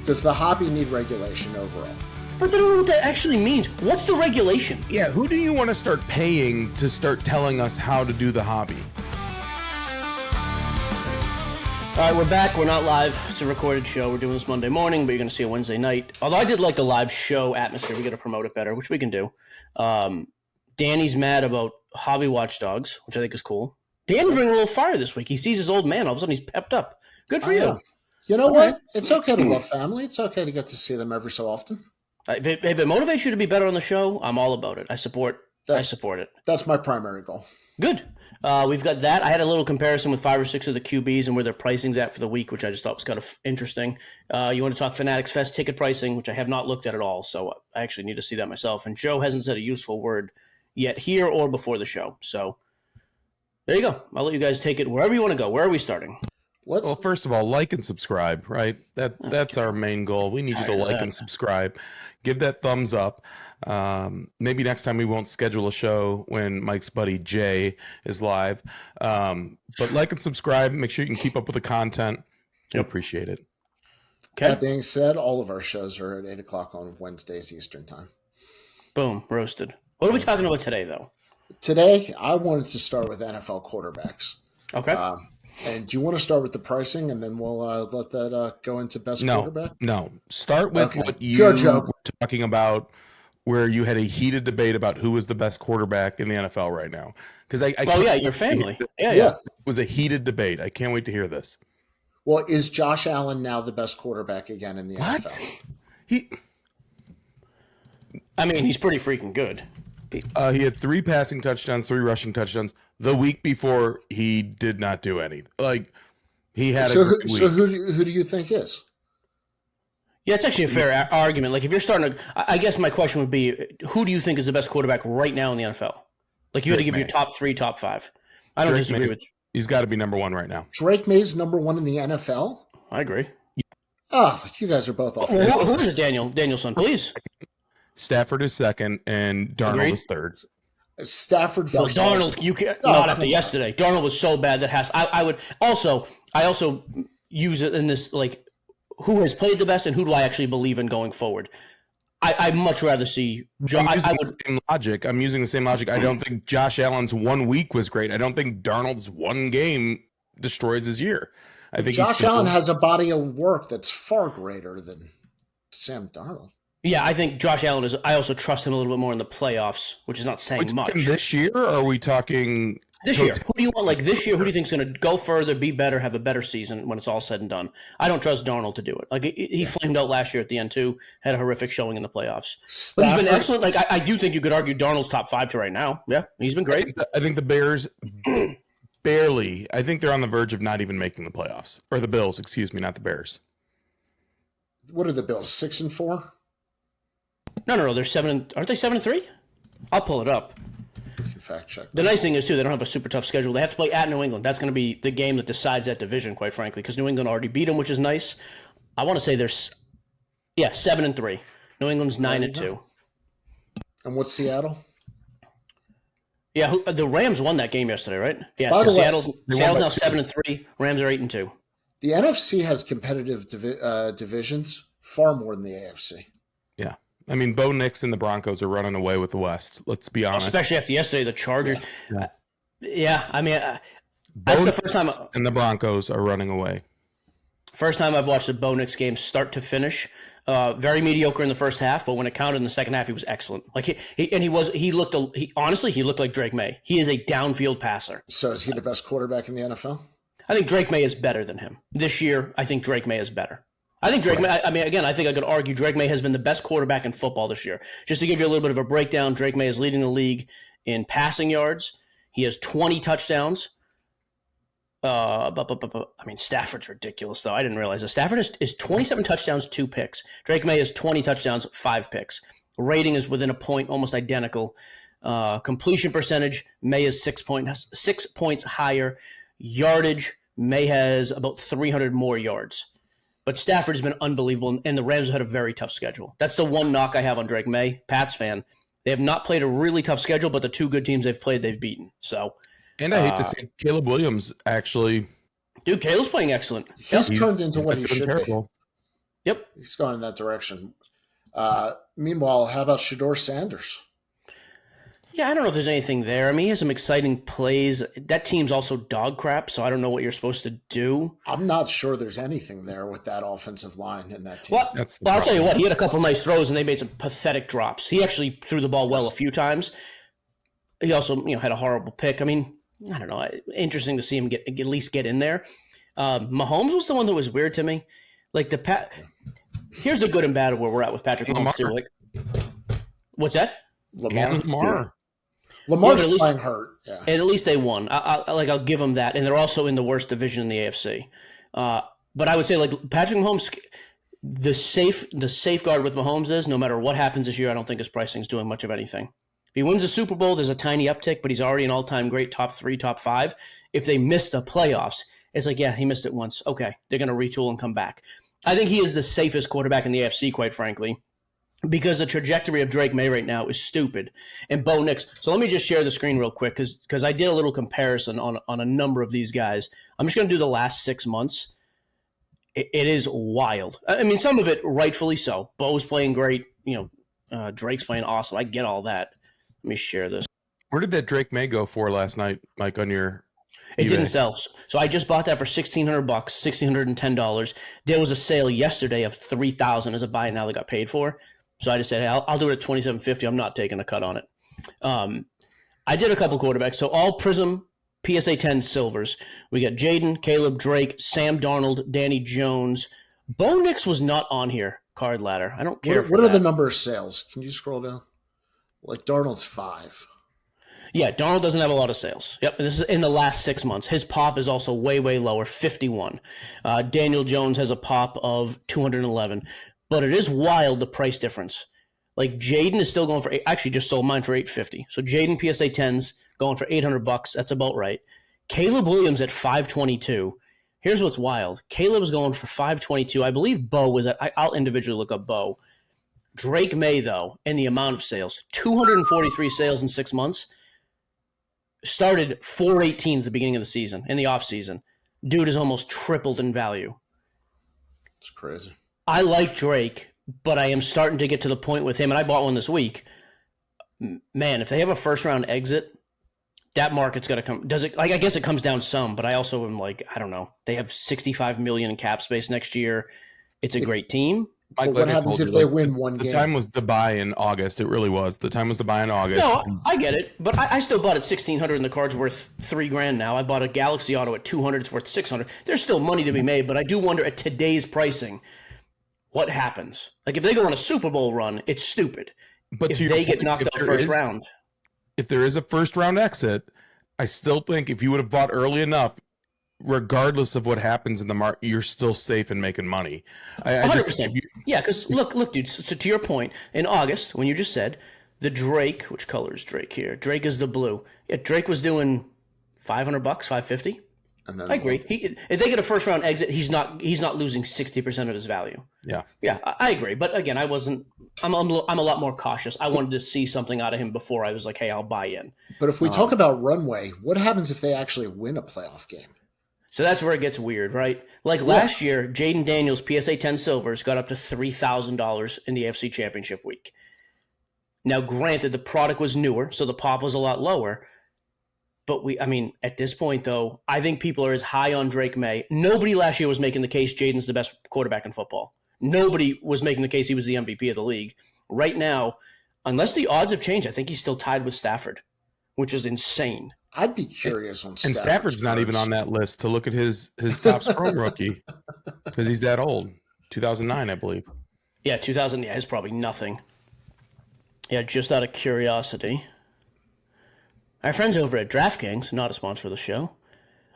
Does the hobby need regulation overall? But I don't know what that actually means. What's the regulation? Yeah, who do you want to start paying to start telling us how to do the hobby? All right, we're back. We're not live. It's a recorded show. We're doing this Monday morning, but you're going to see it Wednesday night. Although I did like the live show atmosphere. We got to promote it better, which we can do. Danny's mad about Hobby Watchdogs, which I think is cool. Danny bringing a little fire this week. He sees his old man. All of a sudden, he's pepped up. Good for you. You know what? It's okay to love family. It's okay to get to see them every so often. If it motivates you to be better on the show, I'm all about it. I support it. That's my primary goal. Good. We've got that. I had a little comparison with 5 or 6 of the QBs and where their pricing's at for the week, which I just thought was kind of interesting. You want to talk Fanatics Fest ticket pricing, which I have not looked at all, so I actually need to see that myself. And Joe hasn't said a useful word yet here or before the show. So there you go. I'll let you guys take it wherever you want to go. Where are we starting? Well, first of all, like and subscribe, right? That's our main goal. We need you to like and subscribe. Give that thumbs up. Maybe next time we won't schedule a show when Mike's buddy Jay is live. But like and subscribe. Make sure you can keep up with the content. We appreciate it. Okay. That being said, all of our shows are at 8 o'clock on Wednesdays Eastern time. Boom. Roasted. What are we talking about today, though? Today, I wanted to start with NFL quarterbacks. Okay. And do you want to start with the pricing, and then we'll let that go into best quarterback? No. Start with what you were talking about, where you had a heated debate about who was the best quarterback in the NFL right now. Because your family. Yeah. It was a heated debate. I can't wait to hear this. Well, is Josh Allen now the best quarterback again in the NFL? He's pretty freaking good. He had 3 passing touchdowns, 3 rushing touchdowns. The week before, he did not do any. He had a great week. So who do you think is? Yeah, it's actually a fair argument. Like, if you're starting to, I guess my question would be, who do you think is the best quarterback right now in the NFL? Like, you had to give your top 3, top 5. I don't disagree with you. He's got to be number 1 right now. Drake May's number 1 in the NFL? I agree. Oh, you guys are both off. Who is it, Danielson, please? Stafford is 2nd, and Darnold is 3rd. Stafford first. Darnold, you can't, not after yesterday. Darnold was so bad that I also use it in this, like, who has played the best and who do I actually believe in going forward. I'd much rather see I'm using the same logic. I don't think Josh Allen's 1 week was great. I don't think Darnold's 1 game destroys his year. I think Josh Allen has a body of work that's far greater than Sam Darnold. Yeah, I think Josh Allen is. I also trust him a little bit more in the playoffs, which is not saying much. This year, or are we talking this year? Who do you want? Like this year, who do you think is going to go further, be better, have a better season when it's all said and done? I don't trust Darnold to do it. Like he flamed out last year at the end too. Had a horrific showing in the playoffs. But he's been excellent. Like I do think you could argue Darnold's top 5 to right now. Yeah, he's been great. I think the Bears barely. I think they're on the verge of not even making the playoffs, or the Bills. Excuse me, not the Bears. What are the Bills? 6-4. No. They're 7. Aren't they 7-3? I'll pull it up. Fact check. The nice thing is too, they don't have a super tough schedule. They have to play at New England. That's going to be the game that decides that division, quite frankly, because New England already beat them, which is nice. I want to say they're 7-3. New England's 9-2. And what's Seattle? Yeah, the Rams won that game yesterday, right? Yeah, so Seattle's now 7-3. Rams are 8-2. The NFC has competitive divisions far more than the AFC. Yeah. I mean, Bo Nix and the Broncos are running away with the West. Let's be honest. Especially after yesterday, the Chargers. I mean, that's the first time. And the Broncos are running away. First time I've watched a Bo Nix game start to finish. Very mediocre in the first half, but when it counted in the second half, he was excellent. Like he looked like Drake Maye. He is a downfield passer. So is he the best quarterback in the NFL? I think Drake Maye is better than him this year. I think Drake Maye is better. I think Drake Maye, I think I could argue Drake Maye has been the best quarterback in football this year. Just to give you a little bit of a breakdown, Drake Maye is leading the league in passing yards. He has 20 touchdowns. Stafford's ridiculous, though. I didn't realize that. Stafford is 27 touchdowns, 2 picks. Drake Maye is 20 touchdowns, 5 picks. Rating is within a point, almost identical. Completion percentage, Maye is 6 points higher. Yardage, Maye has about 300 more yards. But Stafford's been unbelievable, and the Rams have had a very tough schedule. That's the one knock I have on Drake Maye, Pats fan. They have not played a really tough schedule, but the 2 good teams they've played, they've beaten. So, and I hate to say Caleb Williams actually. Dude, Caleb's playing excellent. He's turned into what he should be. Yep. He's going in that direction. Meanwhile, how about Shador Sanders? Yeah, I don't know if there's anything there. I mean, he has some exciting plays. That team's also dog crap, so I don't know what you're supposed to do. I'm not sure there's anything there with that offensive line in that team. Well, That's the I'll tell you problem. what, he had a couple nice throws, and they made some pathetic drops. He actually threw the ball well a few times. He also, had a horrible pick. I mean, I don't know. Interesting to see him at least get in there. Mahomes was the one that was weird to me. Like here's the good and bad of where we're at with Patrick Mahomes too. Like, what's that? Lamar. Yeah, Lamar's playing hurt. Yeah. And at least they won. I'll give them that. And they're also in the worst division in the AFC. But I would say, like, Patrick Mahomes, the safeguard with Mahomes is no matter what happens this year, I don't think his pricing is doing much of anything. If he wins the Super Bowl, there's a tiny uptick, but he's already an all-time great top 3, top 5. If they miss the playoffs, it's like, yeah, he missed it once. Okay, they're going to retool and come back. I think he is the safest quarterback in the AFC, quite frankly, because the trajectory of Drake Maye right now is stupid. And Bo Nix. So let me just share the screen real quick because I did a little comparison on a number of these guys. I'm just going to do the last 6 months. It is wild. I mean, some of it rightfully so. Bo's playing great. Drake's playing awesome. I get all that. Let me share this. Where did that Drake May go for last night, Mike, on your It eBay? didn't sell. So I just bought that for $1,600, $1,610. There was a sale yesterday of $3,000 as a buy, and now they got paid for. So I just said, hey, I'll do it at $2,750. I'm not taking a cut on it. I did a couple quarterbacks. So all Prism PSA 10 silvers. We got Jayden, Caleb, Drake, Sam Darnold, Danny Jones. Bo Nix was not on here. Card ladder. I don't care. What are the number of sales? Can you scroll down? Like Darnold's 5. Yeah, Darnold doesn't have a lot of sales. Yep, and this is in the last 6 months. His pop is also way, way lower, 51. Daniel Jones has a pop of 211. But it is wild, the price difference. Like Jayden is still going for, actually just sold mine for $850. So Jayden PSA 10s going for $800. That's about right. Caleb Williams at $522. Here's what's wild. Caleb is going for $522. I believe Bo was at, I'll individually look up Bo. Drake Maye, though, and the amount of sales, 243 sales in 6 months. Started 418 at the beginning of the season, in the offseason. Dude has almost tripled in value. It's crazy. I like Drake, but I am starting to get to the point with him, and I bought one this week. Man, if they have a first-round exit, that market's going to come. Does it? Like, I guess it comes down some, but I also am like, I don't know. They have $65 million in cap space next year. It's a great team. Mike, what happens if they win one the game? The time was to buy in August. It really was. The time was to buy in August. No, I get it, but I still bought it $1,600, and the card's worth $3,000 now. I bought a Galaxy Auto at $200. It's worth $600. There's still money to be made, but I do wonder at today's pricing, what happens? Like if they go on a Super Bowl run, it's stupid. But if they get knocked out first round, if there is a first round exit, I still think if you would have bought early enough, regardless of what happens in the market, you're still safe in making money. 100%. Yeah, because look, dude. So to your point, in August, when you just said the Drake, which color is Drake here? Drake is the blue. Yeah, Drake was doing $500, $550. And then I agree. If they get a first round exit, he's not losing 60% of his value. Yeah, I agree. But again, I'm a lot more cautious. I wanted to see something out of him before I was like, hey, I'll buy in. But if we talk about runway, what happens if they actually win a playoff game? So that's where it gets weird, right? Like last year, Jayden Daniels PSA 10 silvers got up to $3,000 in the AFC Championship week. Now, granted, the product was newer, so the pop was a lot lower. But at this point, though, I think people are as high on Drake Maye. Nobody last year was making the case Jayden's the best quarterback in football. Nobody was making the case he was the MVP of the league. Right now, unless the odds have changed, I think he's still tied with Stafford, which is insane. I'd be curious on Stafford. And Stafford's not even on that list to look at his top scoring rookie because he's that old. 2009, I believe. Yeah, 2000. Yeah, it's probably nothing. Yeah, just out of curiosity. Our friends over at DraftKings, not a sponsor of the show.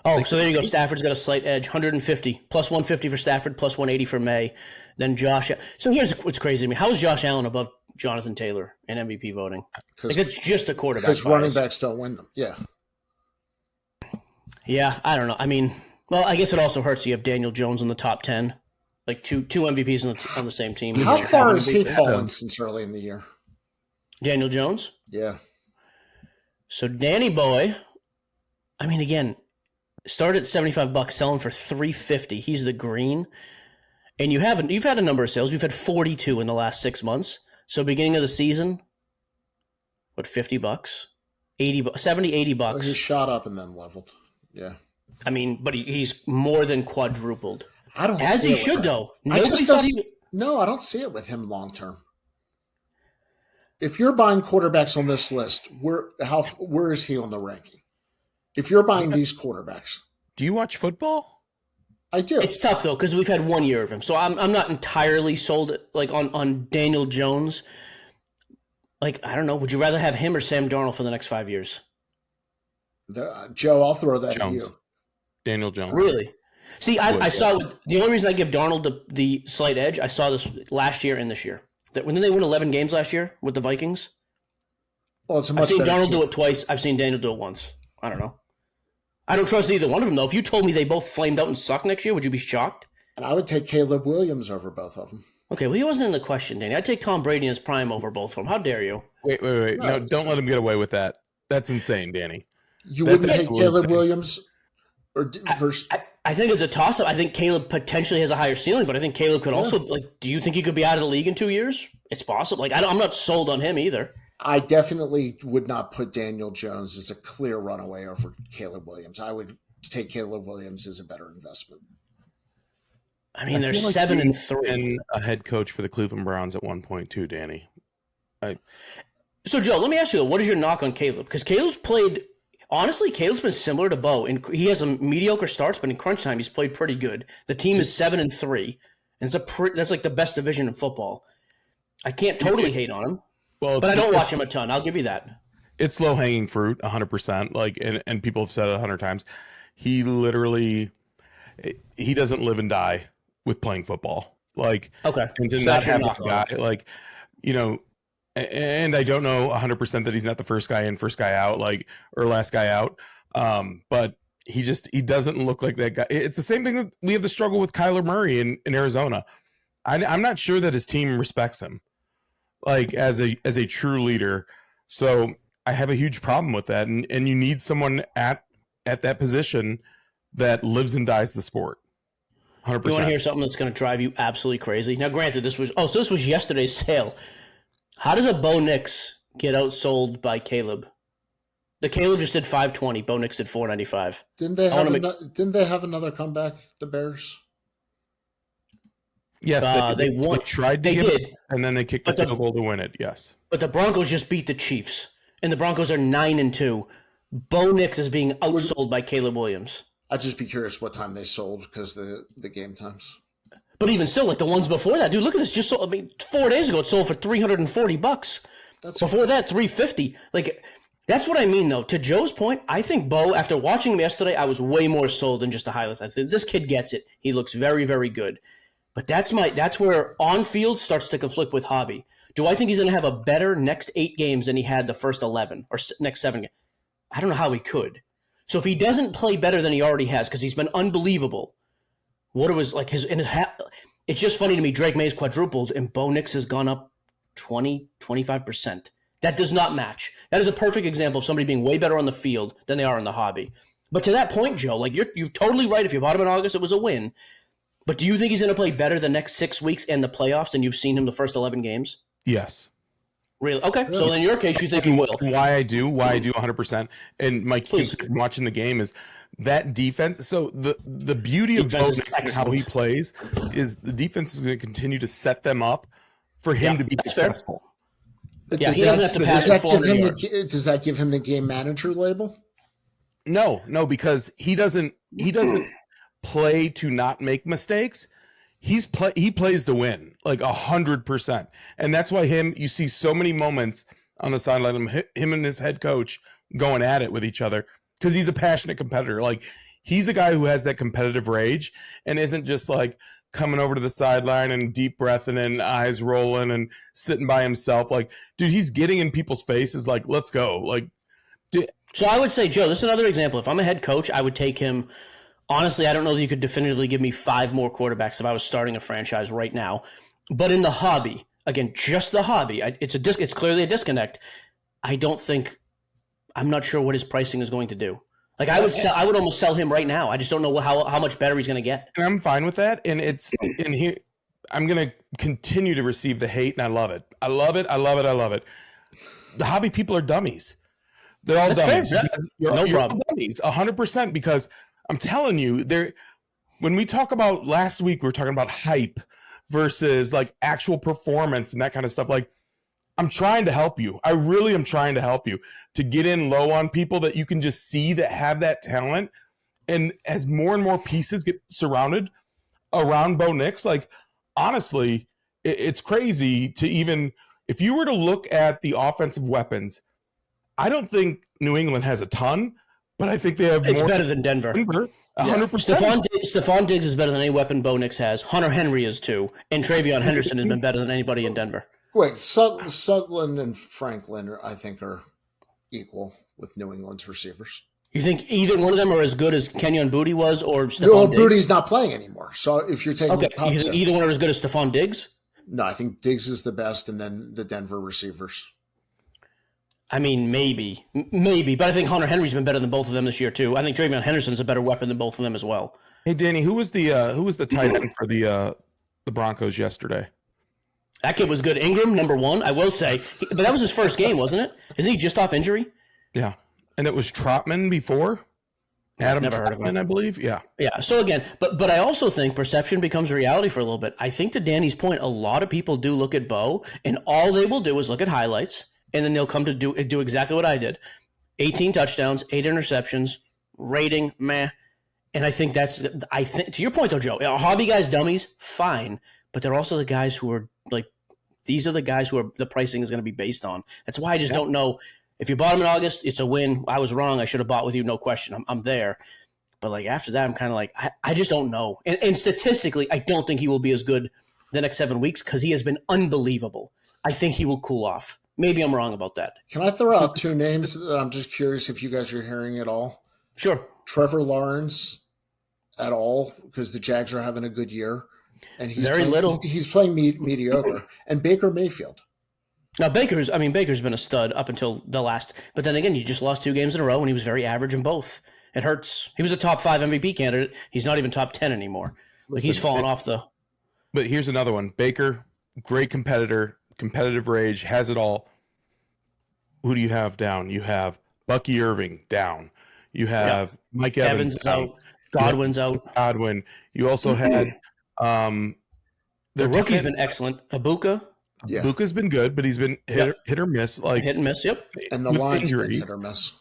Oh, so there you go. Stafford's got a slight edge, 150, plus 150 for Stafford, plus 180 for Maye. Then Josh. So here's what's crazy to me. How is Josh Allen above Jonathan Taylor in MVP voting? Like it's just a quarterback. Because running backs don't win them. Yeah. Yeah, I don't know. I guess it also hurts you have Daniel Jones in the top 10. Like two MVPs on the same team. How far has he fallen since early in the year? Daniel Jones? Yeah. So Danny Boy, again, started at $75, selling for $350. He's the green. And you've had a number of sales. You've had 42 in the last 6 months. So beginning of the season, what, $50, 80, 70, $80. Well, he shot up and then leveled. Yeah. I mean, but he's more than quadrupled. I don't As see he it should, with though. him. I Nobody thought No, I don't see it with him long term. If you're buying quarterbacks on this list, where is he on the ranking? If you're buying these quarterbacks. Do you watch football? I do. It's tough, though, because we've had 1 year of him. So I'm not entirely sold like on Daniel Jones. Like, I don't know. Would you rather have him or Sam Darnold for the next 5 years? Joe, I'll throw that to you. Daniel Jones. Really? See, I saw the only reason I give Darnold the slight edge, I saw this last year and this year. When did they win 11 games last year with the Vikings? Well, it's a I've much seen better Darnold team. do it twice. I've seen Daniel do it once. I don't know. I don't trust either one of them, though. If you told me they both flamed out and suck next year, would you be shocked? And I would take Caleb Williams over both of them. Okay, well, he wasn't in the question, Danny. I'd take Tom Brady in his prime over both of them. How dare you? Wait. No, don't let him get away with that. That's insane, Danny. You That's wouldn't take absolutely Caleb insane. Williams versus. I think it's a toss-up. I think Caleb potentially has a higher ceiling, but I think Caleb could also, do you think he could be out of the league in 2 years? It's possible. I'm not sold on him either. I definitely would not put Daniel Jones as a clear runaway over Caleb Williams. I would take Caleb Williams as a better investment. I mean, they're feel like 7-3. And a head coach for the Cleveland Browns at one point too, Danny. So, Joe, let me ask you, though, what is your knock on Caleb? Because Caleb's been similar to Bo. And he has some mediocre starts, but in crunch time, he's played pretty good. The team is 7-3, and that's like the best division in football. I can't totally hate on him, but I don't watch him a ton. I'll give you that. It's low hanging fruit, 100%. Like, and people have said it 100 times. He doesn't live and die with playing football. Like, Okay, and to so not that's your have knock a on guy it. like, and I don't know 100% that he's not the first guy in, first guy out, like, or last guy out. But he doesn't look like that guy. It's the same thing that we have the struggle with Kyler Murray in Arizona. I'm not sure that his team respects him, like, as a true leader. So I have a huge problem with that. And you need someone at that position that lives and dies the sport. 100%. You want to hear something that's going to drive you absolutely crazy? Now, granted, this was yesterday's sale. How does a Bo Nix get outsold by Caleb? The Caleb just did $520. Bo Nix did $495. Didn't they have another comeback? The Bears. Yes, they won. They tried to They give did, it, and then they kicked the field goal to win it. Yes, but the Broncos just beat the Chiefs, and the Broncos are 9-2. Bo Nix is being outsold by Caleb Williams. I'd just be curious what time they sold because the game times. But even still, like the ones before that, dude, look at this. Just sold, 4 days ago, it sold for $340. Before that, $350. Like, that's what I mean, though. To Joe's point, I think Bo, after watching him yesterday, I was way more sold than just the highlights. I said, this kid gets it. He looks very, very good. But that's where on field starts to conflict with hobby. Do I think he's going to have a better next 8 games than he had the first 11 or next 7 games? I don't know how he could. So if he doesn't play better than he already has, because he's been unbelievable, it's just funny to me. Drake May's quadrupled and Bo Nix has gone up 25%. That does not match. That is a perfect example of somebody being way better on the field than they are in the hobby. But to that point, Joe, like you're totally right. If you bought him in August, it was a win. But do you think he's going to play better the next 6 weeks and the playoffs than you've seen him the first 11 games? yes. Really? Okay. So in your case, you think he will. Why I do 100%. And Mike, Please. watching the game is that defense. So the beauty of Bo Defense is Nix and how excellent. he plays is the defense is going to continue to set them up for him to be that's fair. successful. Yeah, he doesn't have to pass it 400 yards. Does that give him the game manager label? No, because he doesn't play to not make mistakes. He plays to win, like 100%. And that's why you see so many moments on the sideline, him and his head coach going at it with each other, because he's a passionate competitor. Like, he's a guy who has that competitive rage and isn't just like coming over to the sideline and deep breathing and eyes rolling and sitting by himself. Like, dude, he's getting in people's faces like, let's go. Like, dude. So I would say, Joe, this is another example. If I'm a head coach, I would take him. Honestly, I don't know that you could definitively give me 5 more quarterbacks if I was starting a franchise right now. But in the hobby, again, just the hobby, it's clearly a disconnect. I'm not sure what his pricing is going to do. Like, I would almost sell him right now. I just don't know how much better he's going to get. And I'm fine with that. And I'm gonna continue to receive the hate, and I love it. I love it. I love it. I love it. The hobby people are dummies. They're all That's dummies. fair. You're No all problem. dummies, 100%. Because I'm telling you, when we talk about last week, we were talking about hype versus like actual performance and that kind of stuff. Like, I'm trying to help you. I really am trying to help you to get in low on people that you can just see that have that talent. And as more and more pieces get surrounded around Bo Nix, like, honestly, it's crazy to even, if you were to look at the offensive weapons, I don't think New England has a ton, but I think they have It's more. better than Denver. 100%. Stephon Diggs is better than any weapon Bo Nix has. Hunter Henry is too. And Travion Henderson has been better than anybody in Denver. Wait, Sutherland and Franklin, I think, are equal with New England's receivers. You think either one of them are as good as Kenyon Booty was or Stephon No, Diggs? Booty's not playing anymore. So if you're taking Okay, the top you think 10, either one are as good as Stephon Diggs? no, I think Diggs is the best, and then the Denver receivers. I mean, maybe, but I think Hunter Henry's been better than both of them this year too. I think Travion Henderson's a better weapon than both of them as well. Hey, Danny, who was the tight end for the Broncos yesterday? That kid was good. Ingram, number one, I will say. But that was his first game, wasn't it? Isn't he just off injury? Yeah, and it was Trotman before. Adam Never heard of Trotman, him. I believe. Yeah. Yeah. So again, but I also think perception becomes reality for a little bit. I think to Danny's point, a lot of people do look at Bo, and all they will do is look at highlights, and then they'll come to do exactly what I did: 18 touchdowns, 8 interceptions, rating meh. And I think to your point though, Joe, hobby guys, dummies, fine, but they're also the guys who are like, these are the guys who are the pricing is going to be based on. That's why I just don't know. If you bought him in August, it's a win. I was wrong. I should have bought with you, no question. I'm there. But like after that, I'm kind of like, I just don't know. And statistically, I don't think he will be as good the next 7 weeks because he has been unbelievable. I think he will cool off. Maybe I'm wrong about that. Can I throw out 2 names that I'm just curious if you guys are hearing at all? Sure. Trevor Lawrence at all, because the Jags are having a good year. And he's playing mediocre. And Baker Mayfield. Now, Baker's been a stud up until the last. But then again, you just lost 2 games in a row, and he was very average in both. It hurts. He was a top 5 MVP candidate. He's not even top 10 anymore. Like he's fallen off the. But here's another one. Baker, great competitor, competitive rage, has it all. Who do you have down? You have Bucky Irving down. You have Mike Evans out. Godwin's out. Godwin. You also had the rookie's been excellent. Ibuka. Yeah. Ibuka's been good, but he's been hit or miss. Like hit and miss. Yep. And the line's been hit or miss.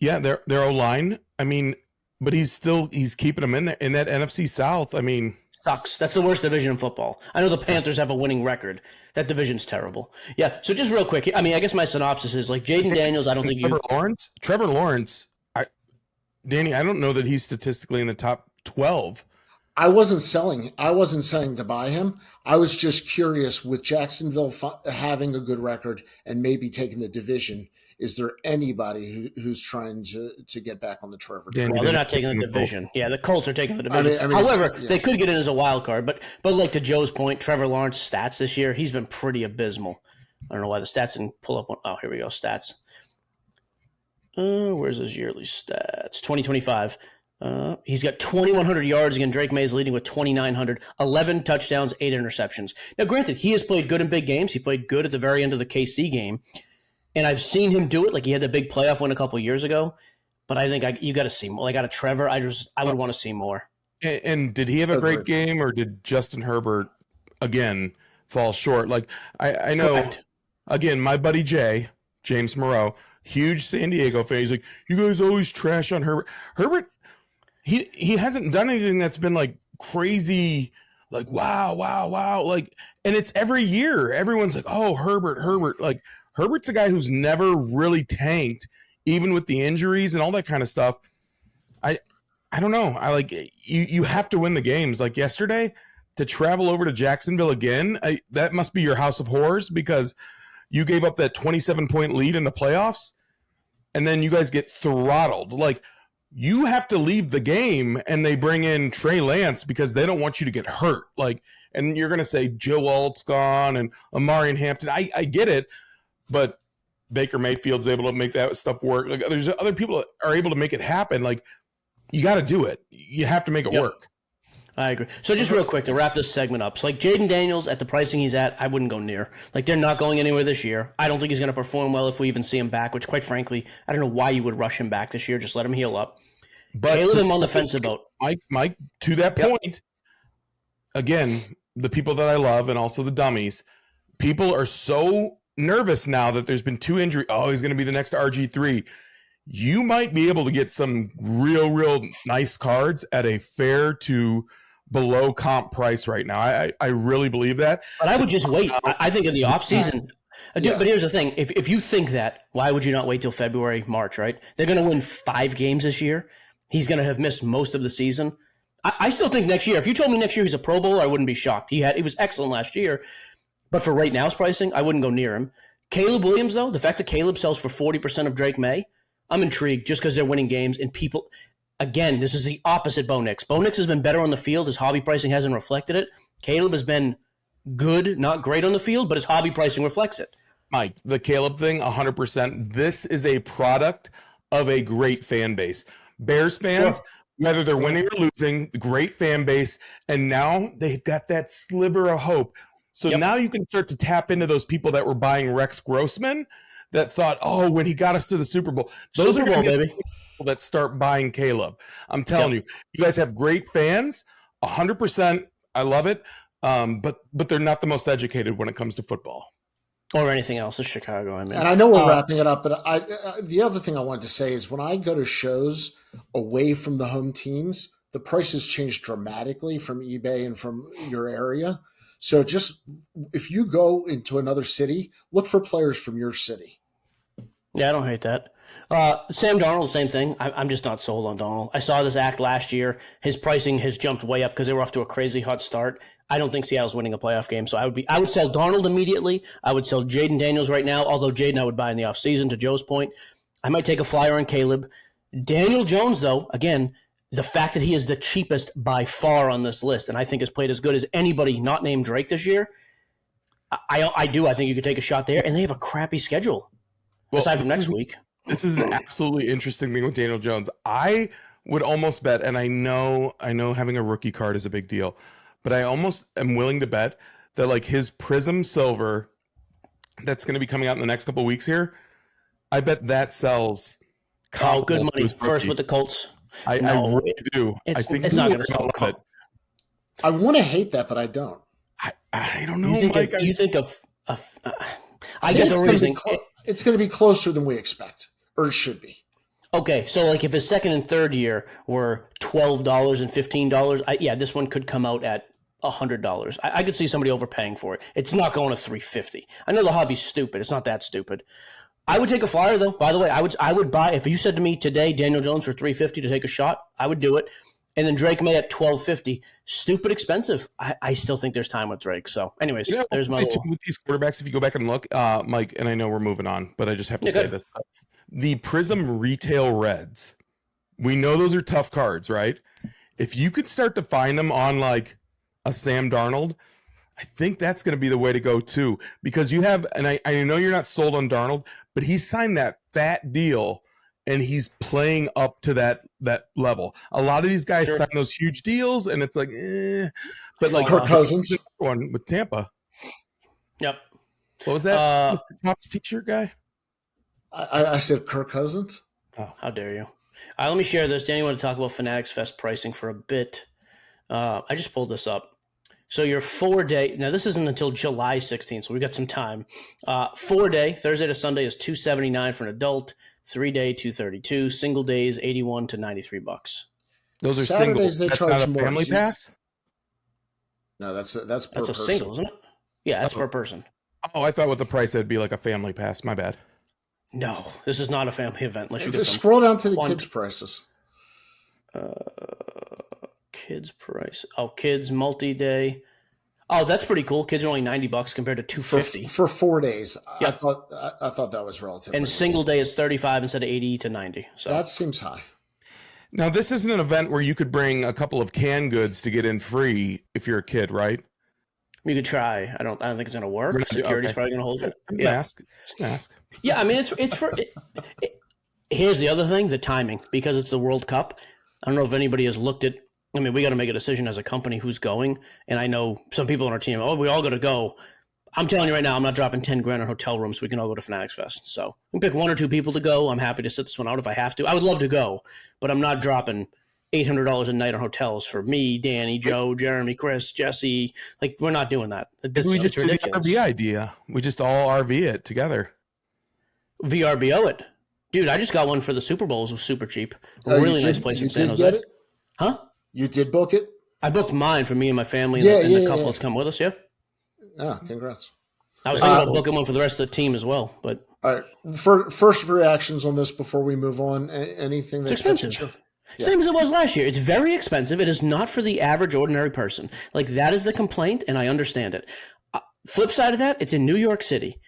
Yeah, their O-line. I mean, but he's keeping them in there in that NFC South. I mean, sucks. That's the worst division in football. I know the Panthers have a winning record. That division's terrible. Yeah. So just real quick, I mean, I guess my synopsis is like Jayden Daniels. I don't think Trevor Lawrence. Danny, I don't know that he's statistically in the top 12. I wasn't selling to buy him. I was just curious with Jacksonville having a good record and maybe taking the division. Is there anybody who's trying to get back on the Trevor? Well, they're not taking the division. Yeah, the Colts are taking the division. I mean, however, they could get in as a wild card. But like to Joe's point, Trevor Lawrence stats this year, he's been pretty abysmal. I don't know why the stats didn't pull up. Oh, here we go. Stats. Where's his yearly stats? 2025. He's got 2,100 yards. Again, Drake May is leading with 2,900, 11 touchdowns, 8 interceptions. Now, granted, he has played good in big games. He played good at the very end of the KC game. And I've seen him do it. Like he had the big playoff win a couple years ago. But I think you got to see more. Like out of Trevor, I would want to see more. And did he have a great game, or did Justin Herbert again fall short? Like I know, correct. Again, my buddy James Moreau, huge San Diego fan. He's like, you guys always trash on Herbert. Herbert, he hasn't done anything that's been like crazy, like wow. Like, and it's every year. Everyone's like, oh, Herbert. Like Herbert's a guy who's never really tanked, even with the injuries and all that kind of stuff. I don't know. I like you have to win the games. Like yesterday, to travel over to Jacksonville again, that must be your house of horrors because you gave up that 27-point lead in the playoffs, and then you guys get throttled. Like you have to leave the game, and they bring in Trey Lance because they don't want you to get hurt. Like, and you're gonna say Joe Alt's gone and Amari and Hampton. I get it, but Baker Mayfield's able to make that stuff work. Like there's other people that are able to make it happen. Like you got to do it. You have to make it work. I agree. So just real quick to wrap this segment up. So like Jayden Daniels at the pricing he's at, I wouldn't go near. Like they're not going anywhere this year. I don't think he's going to perform well if we even see him back, which quite frankly, I don't know why you would rush him back this year. Just let him heal up. But Caleb, I'm on the fence about. Mike, to that point, again, the people that I love and also the dummies, people are so nervous now that there's been 2 injuries. Oh, he's going to be the next RG3. You might be able to get some real nice cards at a fair to below comp price right now. I really believe that. But I would just wait. I think in the offseason. But here's the thing. If you think that, why would you not wait till February, March, right? They're going to win 5 games this year. He's going to have missed most of the season. I still think next year, if you told me next year he's a Pro Bowler, I wouldn't be shocked. He was excellent last year. But for right now's pricing, I wouldn't go near him. Caleb Williams, though, the fact that Caleb sells for 40% of Drake Maye, I'm intrigued just because they're winning games and people – again, this is the opposite Bo Nix. Bo Nix has been better on the field. His hobby pricing hasn't reflected it. Caleb has been good, not great on the field, but his hobby pricing reflects it. Mike, the Caleb thing, 100%. This is a product of a great fan base. Bears fans, whether they're winning or losing, great fan base, and now they've got that sliver of hope. So now you can start to tap into those people that were buying Rex Grossman that thought, oh, when he got us to the Super Bowl. Those Super Bowl, baby. That start buying Caleb. I'm telling you, you guys have great fans, 100%. I love it, but they're not the most educated when it comes to football or anything else. It's Chicago. I mean, and I know we're wrapping it up, but the other thing I wanted to say is when I go to shows away from the home teams, the prices change dramatically from eBay and from your area. So just if you go into another city, look for players from your city. Yeah, I don't hate that. Sam Darnold, same thing. I'm just not sold on Darnold. I saw this act last year. His pricing has jumped way up because they were off to a crazy hot start. I don't think Seattle's winning a playoff game, so I would sell Darnold immediately. I would sell Jayden Daniels right now, although Jayden I would buy in the offseason, to Joe's point. I might take a flyer on Caleb. Daniel Jones, though, again, the fact that he is the cheapest by far on this list, and I think has played as good as anybody not named Drake this year, I think you could take a shot there, and they have a crappy schedule aside from next week. This is an absolutely interesting thing with Daniel Jones. I would almost bet, and I know having a rookie card is a big deal, but I almost am willing to bet that like his Prism Silver that's going to be coming out in the next couple of weeks here, I bet that sells. Oh, good money. First with the Colts. I really do. I think it's not going to sell it. I want to hate that, but I don't. I don't know. You think of I get the reasoning. It's going to be closer than we expect, or it should be. Okay, so like if his second and third year were $12 and $15, this one could come out at $100. I could see somebody overpaying for it. It's not going to $350. I know the hobby's stupid. It's not that stupid. I would take a flyer though. By the way, I would buy if you said to me today Daniel Jones for $350 to take a shot. I would do it. And then Drake Maye at $12.50. Stupid expensive. I still think there's time with Drake. So, anyways, there's my little... with these quarterbacks. If you go back and look, Mike, and I know we're moving on, but I just have to say this: the Prism Retail Reds. We know those are tough cards, right? If you could start to find them on like a Sam Darnold, I think that's going to be the way to go too. Because you have, and I know you're not sold on Darnold, but he signed that fat deal. And he's playing up to that level. A lot of these guys sign those huge deals, and it's like, But like Kirk Cousins, one with Tampa. Yep. What was that? Mr. Top's t-shirt guy. I said Kirk Cousins. Oh, how dare you! Let me share this. Danny, want to talk about Fanatics Fest pricing for a bit? I just pulled this up. So your 4-day. Now this isn't until July 16th, so we got some time. 4-day Thursday to Sunday is $279 for an adult. 3-day, $232. Single days, $81 to $93. Those are Saturdays, singles. they That's charge not a more. family pass? No, that's per person. That's a single, isn't it? Yeah, that's per person. Oh, I thought with the price it'd be like a family pass. My bad. No, this is not a family event. Unless you get scroll down to the kids' prices. Kids price. Oh, kids multi-day. Oh, that's pretty cool. Kids are only $90 compared to $250 for 4 days. Yep. I thought that was relatively. And single day is $35 instead of $80 to $90. So that seems high. Now, this isn't an event where you could bring a couple of canned goods to get in free if you're a kid, right? You could try. I don't think it's going to work. Security's probably going to hold it. Just ask. Yeah, I mean, it's for. Here's the other thing: the timing, because it's the World Cup. I don't know if anybody has looked at I mean, we got to make a decision as a company who's going. And I know some people on our team, we all got to go. I'm telling you right now, I'm not dropping 10 grand on hotel rooms so we can all go to Fanatics Fest. So we can pick 1 or 2 people to go. I'm happy to sit this one out if I have to. I would love to go, but I'm not dropping $800 a night on hotels for me, Danny, Joe, Jeremy, Chris, Jesse. Like, we're not doing that. We just do the RV idea. We just all RV it together. VRBO it. Dude, I just got one for the Super Bowls. It was super cheap. A really nice place in San Jose. Get it? Huh? You did book it? I booked mine for me and my family and the couple that's come with us, yeah. Ah, congrats. I was thinking about booking one for the rest of the team as well, but all right. First reactions on this before we move on. Anything that's expensive. Same as it was last year. It's very expensive. It is not for the average ordinary person. Like, that is the complaint, and I understand it. Flip side of that, it's in New York City.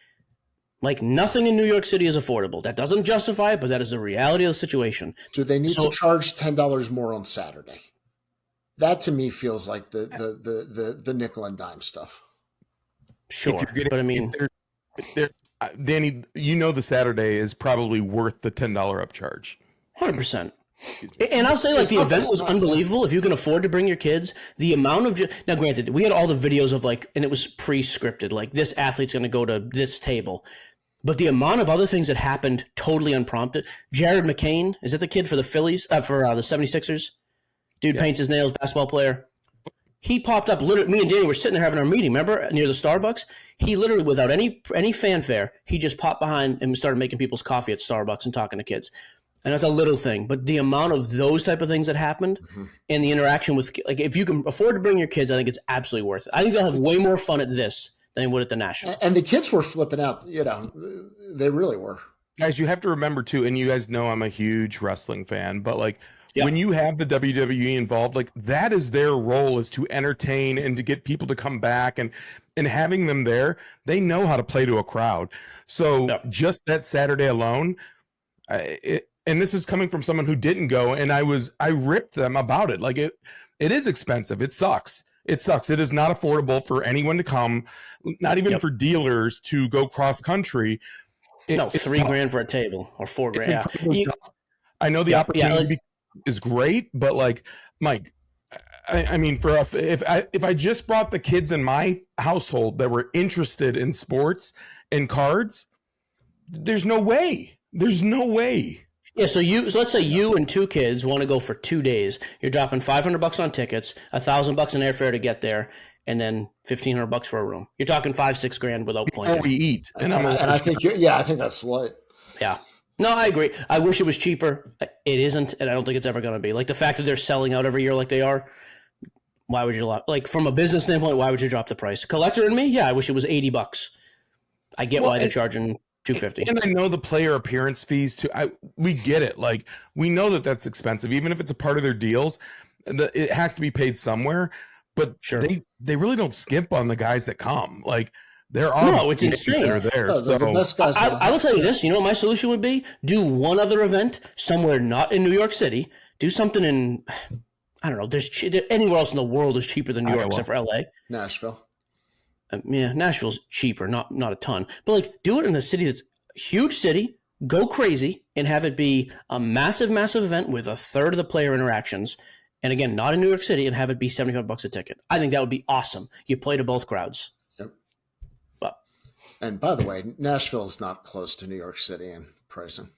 Like, nothing in New York City is affordable. That doesn't justify it, but that is the reality of the situation. Do they need to charge $10 more on Saturday? That to me feels like the nickel and dime stuff. Sure, but I mean, Danny, you know the Saturday is probably worth the $10 upcharge. 100%. And I'll say, like, the event was unbelievable. If you can afford to bring your kids, the amount of now, granted, we had all the videos of, like, and it was pre-scripted, like, this athlete's going to go to this table. But the amount of other things that happened totally unprompted. Jared McCain, is that the kid for the Phillies, for the 76ers? Dude paints his nails, basketball player. He popped up, literally, me and Danny were sitting there having our meeting, remember, near the Starbucks? He literally, without any fanfare, he just popped behind and started making people's coffee at Starbucks and talking to kids. And that's a little thing. But the amount of those type of things that happened and the interaction with, like, if you can afford to bring your kids, I think it's absolutely worth it. I think they'll have way more fun at this than they would at the National. And the kids were flipping out, they really were. Guys, you have to remember, too, and you guys know I'm a huge wrestling fan, but, like, when you have the WWE involved, like, that is their role, is to entertain and to get people to come back, and having them there, they know how to play to a crowd. So just that Saturday alone, and this is coming from someone who didn't go, and I ripped them about it. Like, it is expensive. It sucks. It sucks. It is not affordable for anyone to come, not even for dealers to go cross country. It's $3,000 for a table, or $4,000. I know the opportunity is great, but, like, Mike, I mean, if I just brought the kids in my household that were interested in sports and cards, there's no way. There's no way. Yeah, so let's say you and 2 kids want to go for 2 days. You're dropping $500 on tickets, $1,000 in airfare to get there, and then $1,500 for a room. You're talking $5,000-$6,000 without playing. Before we eat, and I think I think that's slight. Yeah. No, I agree. I wish it was cheaper. It isn't, and I don't think it's ever going to be. Like, the fact that they're selling out every year like they are, why would you like, from a business standpoint, why would you drop the price? Collector and me, I wish it was $80. I get why they're charging $250. And I know the player appearance fees too. We get it. Like, we know that that's expensive, even if it's a part of their deals. It has to be paid somewhere. But they really don't skimp on the guys that come. Like, there are it's insane. That are there. They're the best guys. I will tell you this. You know what my solution would be? Do one other event somewhere not in New York City. Do something in, I don't know. Anywhere else in the world is cheaper than New York except for LA. Nashville. Nashville's cheaper, not a ton. But, like, do it in a city that's a huge city, go crazy, and have it be a massive, massive event with a third of the player interactions. And again, not in New York City, and have it be $75 a ticket. I think that would be awesome. You play to both crowds. Yep. But, and by the way, Nashville is not close to New York City in pricing.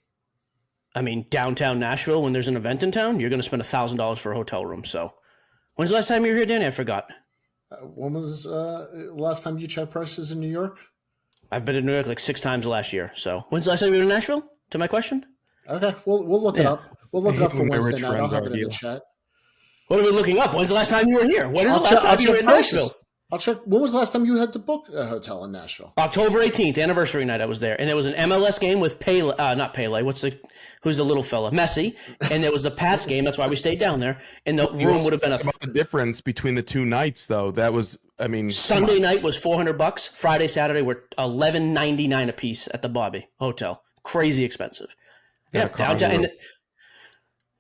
I mean, downtown Nashville, when there's an event in town, you're going to spend $1,000 for a hotel room. So, when's the last time you were here, Danny? I forgot. When was last time you checked prices in New York? I've been to New York like 6 times last year. So, when's the last time you were in Nashville? To my question? Okay, we'll look it up. We'll look it up for Wednesday night. I'll have it in the chat. What are we looking up? When's the last time you were here? When is the last time you were in Nashville? I'll check. When was the last time you had to book a hotel in Nashville? October 18th, anniversary night. I was there, and there was an MLS game with Pele. Not Pele. Who's the little fella? Messi. And there was the Pats game. That's why we stayed down there. And the room would have been the difference between the 2 nights, though. That was, I mean, Sunday night was $400. Friday, Saturday were $11.99 a piece at the Bobby Hotel. Crazy expensive. Yeah, downtown. And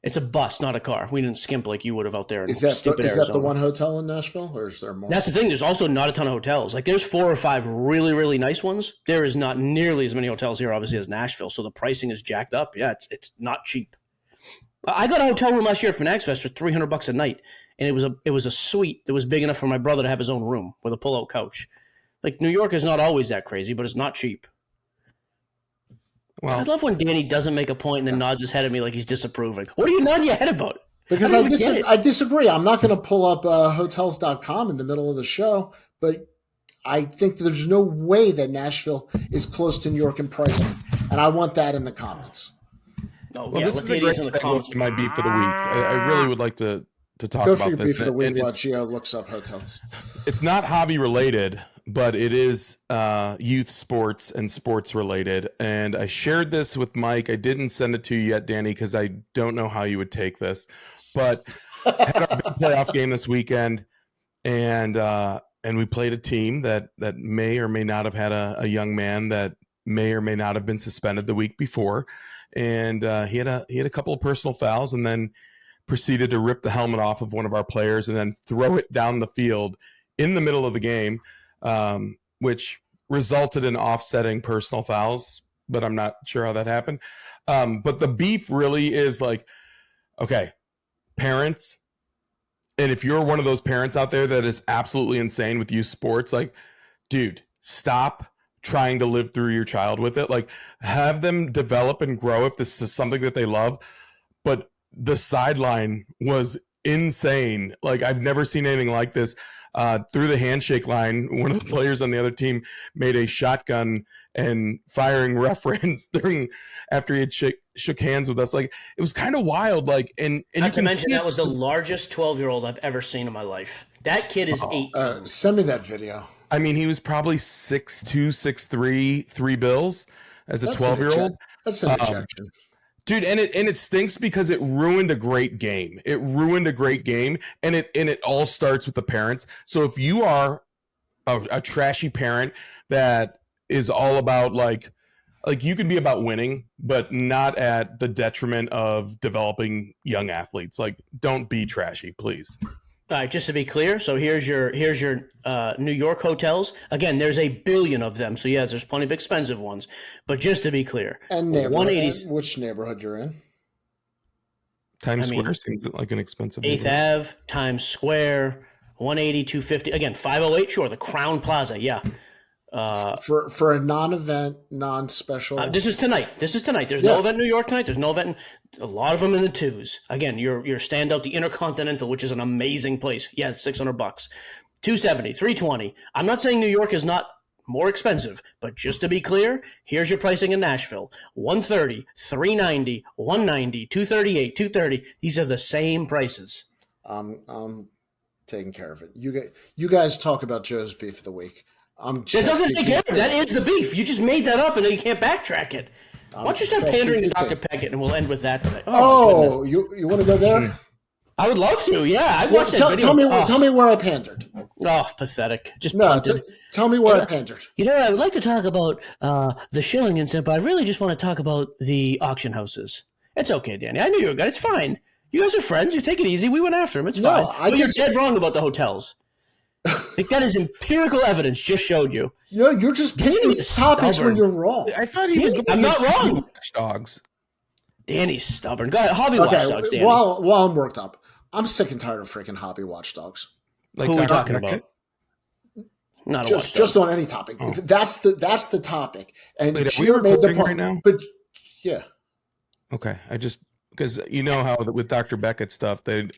it's a bus, not a car. We didn't skimp like you would have out there. Is that the one hotel in Nashville, or is there more? That's the thing. There's also not a ton of hotels. Like, there's 4 or 5 really, really nice ones. There is not nearly as many hotels here, obviously, as Nashville. So the pricing is jacked up. Yeah, it's not cheap. I got a hotel room last year at Fanatics Fest for $300 a night, and it was a suite that was big enough for my brother to have his own room with a pull-out couch. Like, New York is not always that crazy, but it's not cheap. Well, I love when Danny doesn't make a point and then nods his head at me like he's disapproving. What are you nodding your head about? Because I disagree. I'm not going to pull up hotels.com in the middle of the show, but I think there's no way that Nashville is close to New York in pricing, and I want that in the comments. No, well, this is a great segue to my beef of the week. I really would like to talk Go about for your this. beef of the week while Gio looks up hotels. It's not hobby related, but it is youth sports and sports related. And I shared this with Mike. I didn't send it to you yet, Danny, because I don't know how you would take this. But had our big playoff game this weekend, and we played a team that may or may not have had a young man that may or may not have been suspended the week before, and he had a couple of personal fouls, and then proceeded to rip the helmet off of one of our players and then throw it down the field in the middle of the game, which resulted in offsetting personal fouls, but I'm not sure how that happened. But the beef really is like, okay, parents, and if you're one of those parents out there that is absolutely insane with youth sports, like, dude, stop trying to live through your child with it. Like, have them develop and grow if this is something that they love. But the sideline was insane. Like, I've never seen anything like this. Through the handshake line, one of the players on the other team made a shotgun and firing reference after he had shook hands with us. Like, it was kind of wild. Like, and not to mention that was the largest 12-year-old I've ever seen in my life. That kid is 18. Send me that video. I mean, he was probably 6'2", 6'3", 3 bills as a 12-year-old. That's an ejection. Dude, and it stinks because it ruined a great game. It ruined a great game, and it all starts with the parents. So if you are a trashy parent that is all about like you can be about winning, but not at the detriment of developing young athletes. Like, don't be trashy, please. All right, just to be clear, so here's your New York hotels. Again, there's a billion of them, so yes, there's plenty of expensive ones. But just to be clear, and neighborhood, which neighborhood you're in? Times Square seems like an expensive 8th Ave, Times Square, 180, 250. Again, 508, sure, the Crown Plaza, yeah. For a non-event, non-special. This is tonight. There's no event in New York tonight. There's no event. A lot of them in the twos. Again, your standout, the Intercontinental, which is an amazing place. Yeah, it's $600. 270, 320. I'm not saying New York is not more expensive, but just to be clear, here's your pricing in Nashville: 130, 390, 190, 238, 230. These are the same prices. I'm taking care of it. You guys talk about Joe's beef of the week. There's nothing to take care of. That is the beef. You just made that up, and then you can't backtrack it. Why don't you start pandering to Dr. Peckett, and we'll end with that today. Oh you want to go there? I would love to. Yeah, I watched that video. Tell me where I pandered. Oh, pathetic. Just tell me where I pandered. I would like to talk about the shilling incident, but I really just want to talk about the auction houses. It's okay, Danny. I knew you were good. It's fine. You guys are friends. You take it easy. We went after him. It's fine. But you're dead wrong about the hotels. Like, that is empirical evidence. Just showed you. You're just picking these topics when you're wrong. I thought he was going. I'm not wrong. Watchdogs. Danny's stubborn. Go ahead, hobby watchdogs. Danny. While I'm worked up, I'm sick and tired of freaking hobby watchdogs. Like, who are we talking about? Not just on any topic. Oh. That's the topic. And Gio made the point right now. But yeah. Okay, because you know how with Dr. Beckett stuff they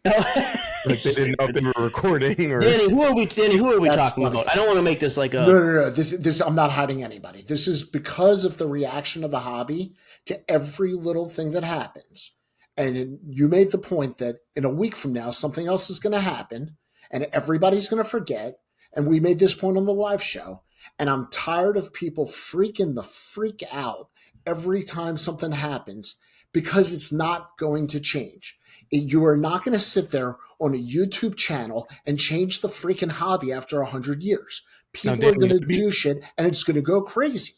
didn't know if they were recording or Danny. Who are we talking about? I don't want to make this like a no. This I'm not hiding anybody. This is because of the reaction of the hobby to every little thing that happens. And you made the point that in a week from now something else is going to happen, and everybody's going to forget. And we made this point on the live show. And I'm tired of people freaking the freak out every time something happens, because it's not going to change. You are not going to sit there on a YouTube channel and change the freaking hobby after 100 years. People are going to do shit, and it's going to go crazy.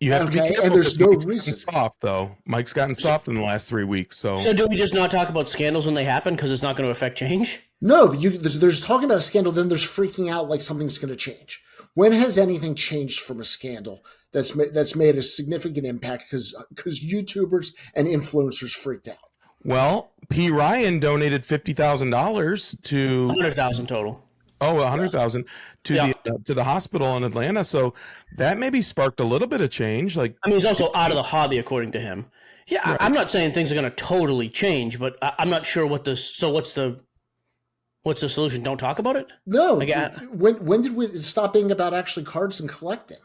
You have to be careful, and there's no reason. Soft though. Mike's gotten soft in the last 3 weeks. So do we just not talk about scandals when they happen because it's not going to affect change? No, but there's talking about a scandal, then there's freaking out like something's going to change. When has anything changed from a scandal that's made a significant impact because YouTubers and influencers freaked out? Well, P. Ryan donated $50,000 to 100,000 total. 100,000 to the hospital in Atlanta. So that maybe sparked a little bit of change. Like, I mean, he's also out of the hobby, according to him. Yeah, Right. I'm not saying things are going to totally change, but I'm not sure what this. So what's the solution? Don't talk about it. No. Like, when did we stop being about actually cards and collecting?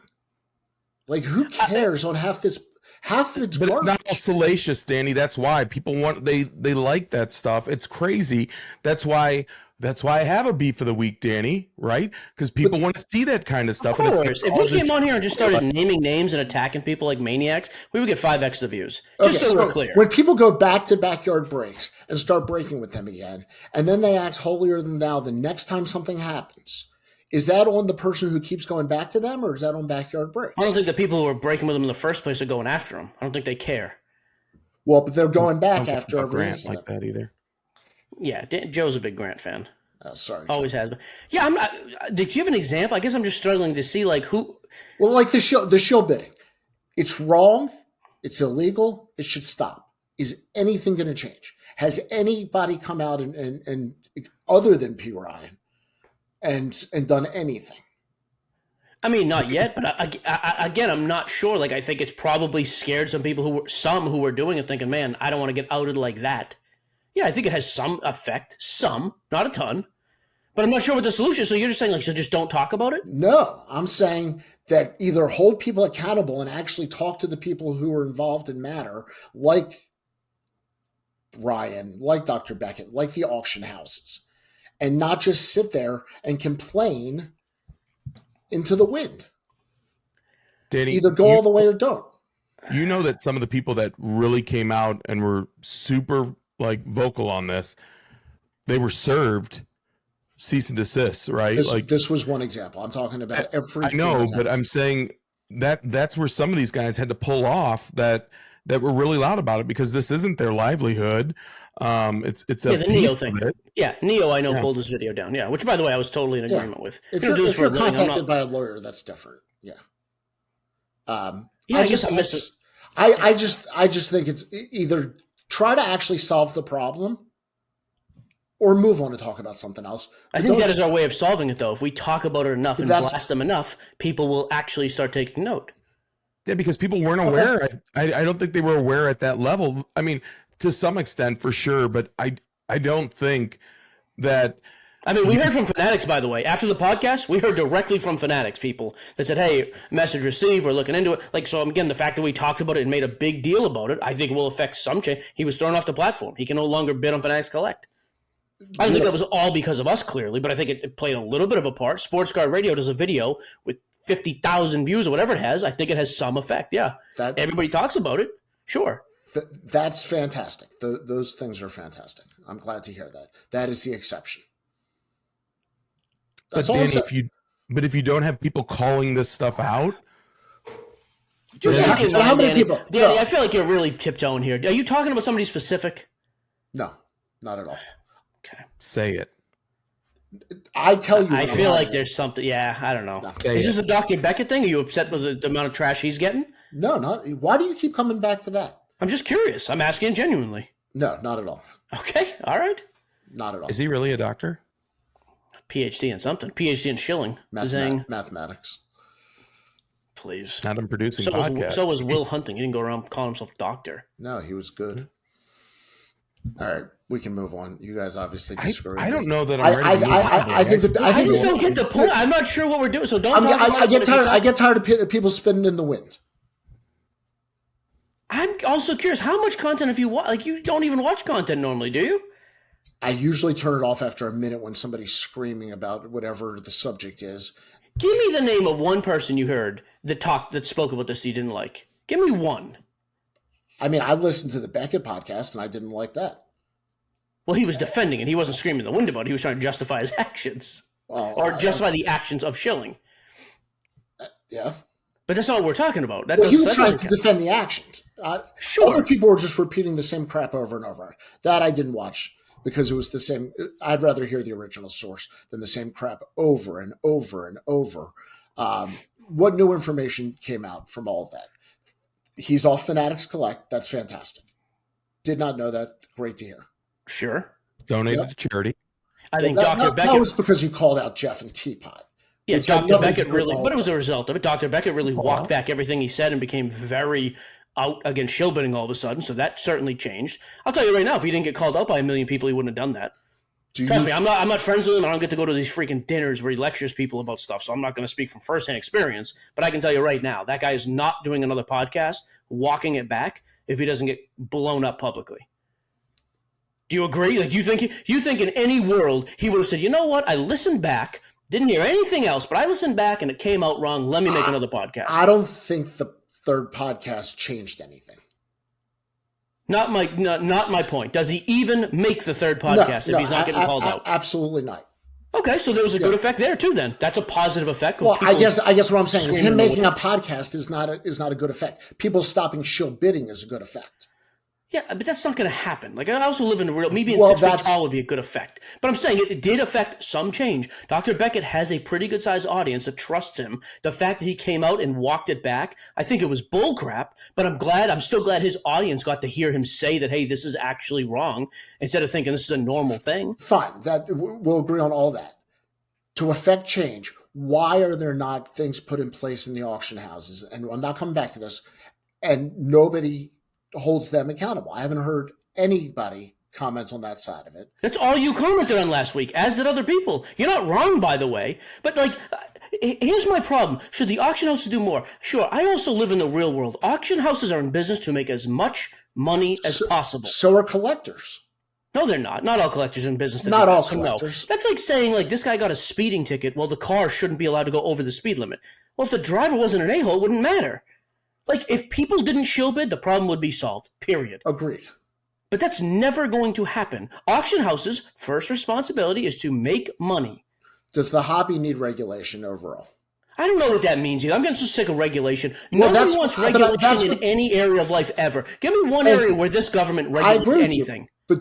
Like, who cares on half this? Half of it's but garbage. it's not all salacious, Danny. That's why people want they like that stuff. It's crazy. That's why I have a beef of the week, Danny. Right? Because people want to see that kind of stuff. Of course, and it's like, if we came on here and just started naming names and attacking people like maniacs, we would get 5x the views. Just so we're clear. When people go back to backyard breaks and start breaking with them again, and then they act holier than thou the next time something happens, is that on the person who keeps going back to them, or is that on backyard breaks? I don't think the people who are breaking with them in the first place are going after them. I don't think they care. Well, but they're going back after every Grant incident. like that either. Yeah, Joe's a big Grant fan. Oh, sorry. Always has been. Yeah, I'm not. Did you have an example? I guess I'm just struggling to see like who. Well, like the shield bidding. It's wrong. It's illegal. It should stop. Is anything going to change? Has anybody come out and other than P. Ryan and done anything? I mean, not yet, but again, I'm not sure. Like, I think it's probably scared some people who were doing it, thinking, "Man, I don't want to get outed like that." Yeah, I think it has some effect, not a ton, but I'm not sure what the solution is. So you're just saying, like, so just don't talk about it? No, I'm saying that either hold people accountable and actually talk to the people who are involved in matter, like Ryan, like Dr. Beckett, like the auction houses, and not just sit there and complain into the wind. Danny, either go all the way or don't. You know that some of the people that really came out and were super like vocal on this, they were served cease and desist, right? This was one example. I'm talking about every. I know, but I'm saying that's where some of these guys had to pull off that were really loud about it, because this isn't their livelihood. It's a the piece Neo of thing. it. Yeah, Neo, I know, pulled his video down. Yeah, which, by the way, I was totally in agreement with. If you're contacted by a lawyer, that's different. Yeah. I just think it's either try to actually solve the problem or move on and talk about something else. I think that is our way of solving it, though. If we talk about it enough and blast them enough, people will actually start taking note. Yeah, because people weren't aware. I don't think they were aware at that level. I mean, to some extent, for sure, but I don't think that. I mean, we heard from Fanatics, by the way. After the podcast, we heard directly from Fanatics people that said, hey, message received, we're looking into it. Like, so again, the fact that we talked about it and made a big deal about it, I think will affect some change. He was thrown off the platform. He can no longer bid on Fanatics Collect. I don't think that was all because of us, clearly, but I think it played a little bit of a part. Sports Guard Radio does a video with 50,000 views or whatever it has. I think it has some effect, yeah. Everybody talks about it, sure. That's fantastic. Those things are fantastic. I'm glad to hear that. That is the exception. But Danny, if you don't have people calling this stuff out, how many people? Danny, I feel like you're really tiptoeing here. Are you talking about somebody specific? No, not at all. Okay, say it. I tell you. I feel like there's something. Yeah, I don't know. Is this a Dr. Beckett thing? Are you upset with the amount of trash he's getting? No, not. Why do you keep coming back to that? I'm just curious. I'm asking genuinely. No, not at all. Okay, all right. Not at all. Is he really a doctor? PhD in something. PhD in shilling. Mathematics. Please. Not in producing podcasts. So was Will Hunting. He didn't go around calling himself doctor. No, he was good. All right, we can move on. You guys obviously disagree. I don't know that I'm ready. I just don't get the point. I'm not sure what we're doing. So don't. I get tired of people spinning in the wind. I'm also curious. How much content have you watched? Like, you don't even watch content normally, do you? I usually turn it off after a minute when somebody's screaming about whatever the subject is. Give me the name of one person you heard that spoke about this you didn't like. Give me one. I mean, I listened to the Beckett podcast and I didn't like that. Well, he was defending it. He wasn't screaming in the wind about it. He was trying to justify his actions. Or justify the actions of shilling. Yeah. But that's not what we're talking about. He was trying to defend the actions. Sure. Other people were just repeating the same crap over and over. That I didn't watch because it was the same. I'd rather hear the original source than the same crap over and over and over. What new information came out from all of that? He's off Fanatics Collect. That's fantastic. Did not know that. Great to hear. Sure. Donated to charity. I think That Dr. Beckett. That was because you called out Jeff and Teapot. Yeah, Which had Dr. nothing to Beckett do with really, the but it was whole a result of it. Dr. Beckett really walked back everything he said and became very out against shill bidding all of a sudden. So that certainly changed. I'll tell you right now, if he didn't get called out by a million people, he wouldn't have done that. Trust me, I'm not friends with him. I don't get to go to these freaking dinners where he lectures people about stuff. So I'm not going to speak from firsthand experience. But I can tell you right now, that guy is not doing another podcast, walking it back if he doesn't get blown up publicly. Do you agree? Like you think in any world he would have said, you know what? I listened back, didn't hear anything else, but I listened back and it came out wrong. Let me make another podcast. I don't think the third podcast changed anything. Not my point. Does he even make the third podcast if he's not getting called out? Absolutely not. Okay, so there was a good effect there too. Then that's a positive effect. Well, I guess what I'm saying is him making a podcast is not a good effect. People stopping shill bidding is a good effect. Yeah, but that's not going to happen. Like, I also live in the real. Me being 6 feet tall would be a good effect. But I'm saying it did affect some change. Dr. Beckett has a pretty good sized audience that trusts him. The fact that he came out and walked it back, I think it was bullcrap. But I'm still glad his audience got to hear him say that, hey, this is actually wrong, instead of thinking this is a normal thing. Fine, that we'll agree on all that. To affect change, why are there not things put in place in the auction houses? And I'm not coming back to this. And nobody holds them accountable. I haven't heard anybody comment on that side of it. That's all you commented on last week, as did other people. You're not wrong, by the way. But, like, here's my problem. Should the auction houses do more? Sure, I also live in the real world. Auction houses are in business to make as much money as possible. So are collectors. No, they're not. Not all collectors are in business. Not all collectors. No. That's like saying, like, this guy got a speeding ticket. Well, the car shouldn't be allowed to go over the speed limit. Well, if the driver wasn't an a-hole, it wouldn't matter. Like, if people didn't shill bid, the problem would be solved, period. Agreed. But that's never going to happen. Auction houses' first responsibility is to make money. Does the hobby need regulation overall? I don't know what that means either. I'm getting so sick of regulation. Nobody wants regulation in any area of life ever. Give me one area where this government regulates anything. But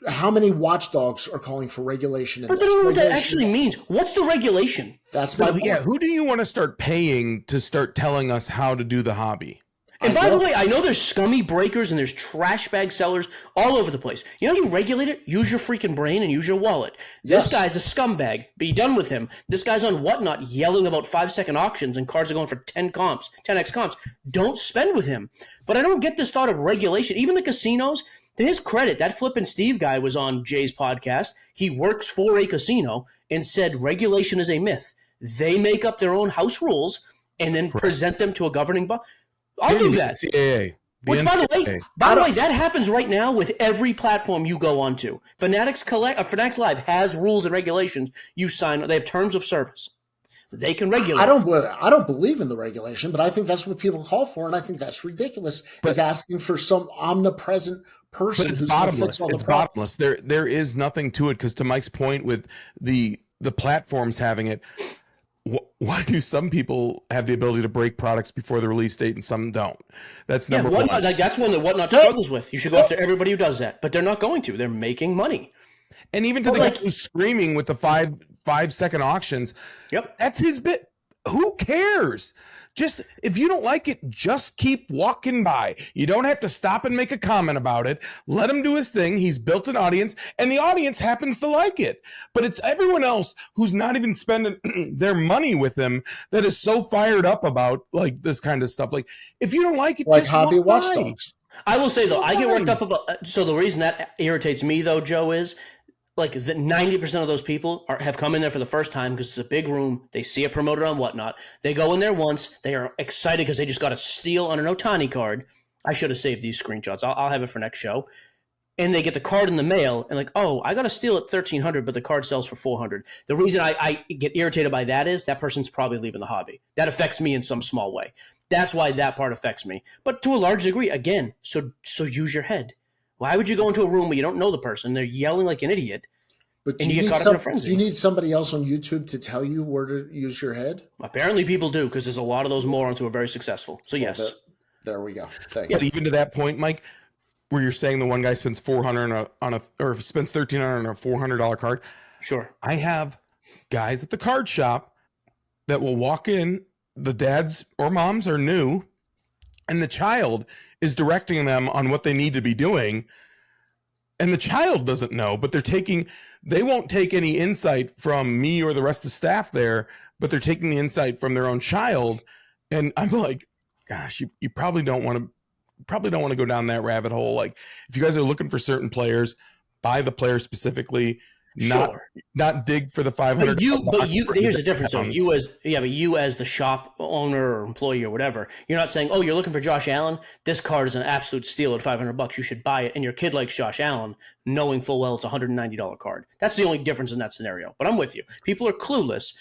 how many watchdogs are calling for regulation? But they don't know what that actually means. What's the regulation? That's my point. Yeah, who do you want to start paying to start telling us how to do the hobby? And by the way, I know there's scummy breakers and there's trash bag sellers all over the place. You know, you regulate it, use your freaking brain and use your wallet. This guy's a scumbag. Be done with him. This guy's on Whatnot yelling about 5-second auctions and cards are going for 10x comps. Don't spend with him. But I don't get this thought of regulation. Even the casinos, to his credit, that Flippin' Steve guy was on Jay's podcast. He works for a casino and said regulation is a myth. They make up their own house rules and then present them to a governing body. I'll do that. NCAA. Which, by the way, that happens right now with every platform you go onto. Fanatics Live has rules and regulations. You sign. They have terms of service. They can regulate. I don't believe in the regulation, but I think that's what people call for, and I think that's ridiculous. Is asking for some omnipresent person. But it's bottomless. It's bottomless. There is nothing to it, because to Mike's point with the platforms having it. Why do some people have the ability to break products before the release date and some don't? That's number one. That's one that Whatnot struggles with. You should go after everybody who does that, but they're not going to. They're making money. And even to the guy who's screaming with the 5-second auctions, that's his bit. Who cares? Just, if you don't like it, just keep walking by. You don't have to stop and make a comment about it. Let him do his thing. He's built an audience, and the audience happens to like it. But it's everyone else who's not even spending their money with him that is so fired up about, like, this kind of stuff. Like, if you don't like it, like just hobby walk watchdogs. I will say, though, I get worked up about. So the reason that irritates me, though, Joe, is that 90% of those people have come in there for the first time because it's a big room. They see a promoter on Whatnot. They go in there once. They are excited because they just got a steal on an Ohtani card. I should have saved these screenshots. I'll have it for next show. And they get the card in the mail and like, oh, I got a steal at $1,300, but the card sells for $400. The reason I get irritated by that is that person's probably leaving the hobby. That affects me in some small way. That's why that part affects me. But to a large degree, again, so use your head. Why would you go into a room where you don't know the person? They're yelling like an idiot. But do you need somebody else on YouTube to tell you where to use your head? Apparently people do, because there's a lot of those morons who are very successful. So yes. There we go. Thank you. But even to that point, Mike, where you're saying the one guy spends $400 or spends $1,300 on a $400 card. Sure. I have guys at the card shop that will walk in. The dads or moms are new, and the child is directing them on what they need to be doing. And the child doesn't know, but they won't take any insight from me or the rest of the staff there, but they're taking the insight from their own child. And I'm like, gosh, you probably don't want to go down that rabbit hole. Like, if you guys are looking for certain players, buy the player specifically, not dig for the 500. But here's the difference though. You as the shop owner or employee or whatever, you're not saying, oh, you're looking for Josh Allen. This card is an absolute steal at $500. You should buy it. And your kid likes Josh Allen, knowing full well it's a $190 card. That's the only difference in that scenario. But I'm with you. People are clueless.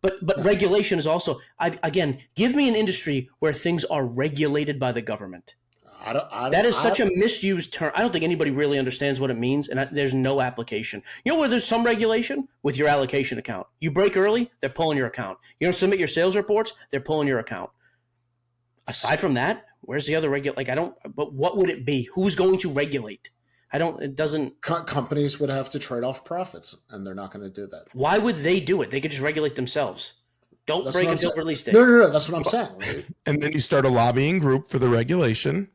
But regulation is also, again, give me an industry where things are regulated by the government. That is such a misused term. I don't think anybody really understands what it means, and there's no application. You know where there's some regulation? With your allocation account. You break early, they're pulling your account. You don't submit your sales reports, they're pulling your account. Aside from that, where's the other but what would it be? Who's going to regulate? Companies would have to trade off profits, and they're not going to do that. Why would they do it? They could just regulate themselves. Don't break until release date. No, that's what I'm saying. And then you start a lobbying group for the regulation.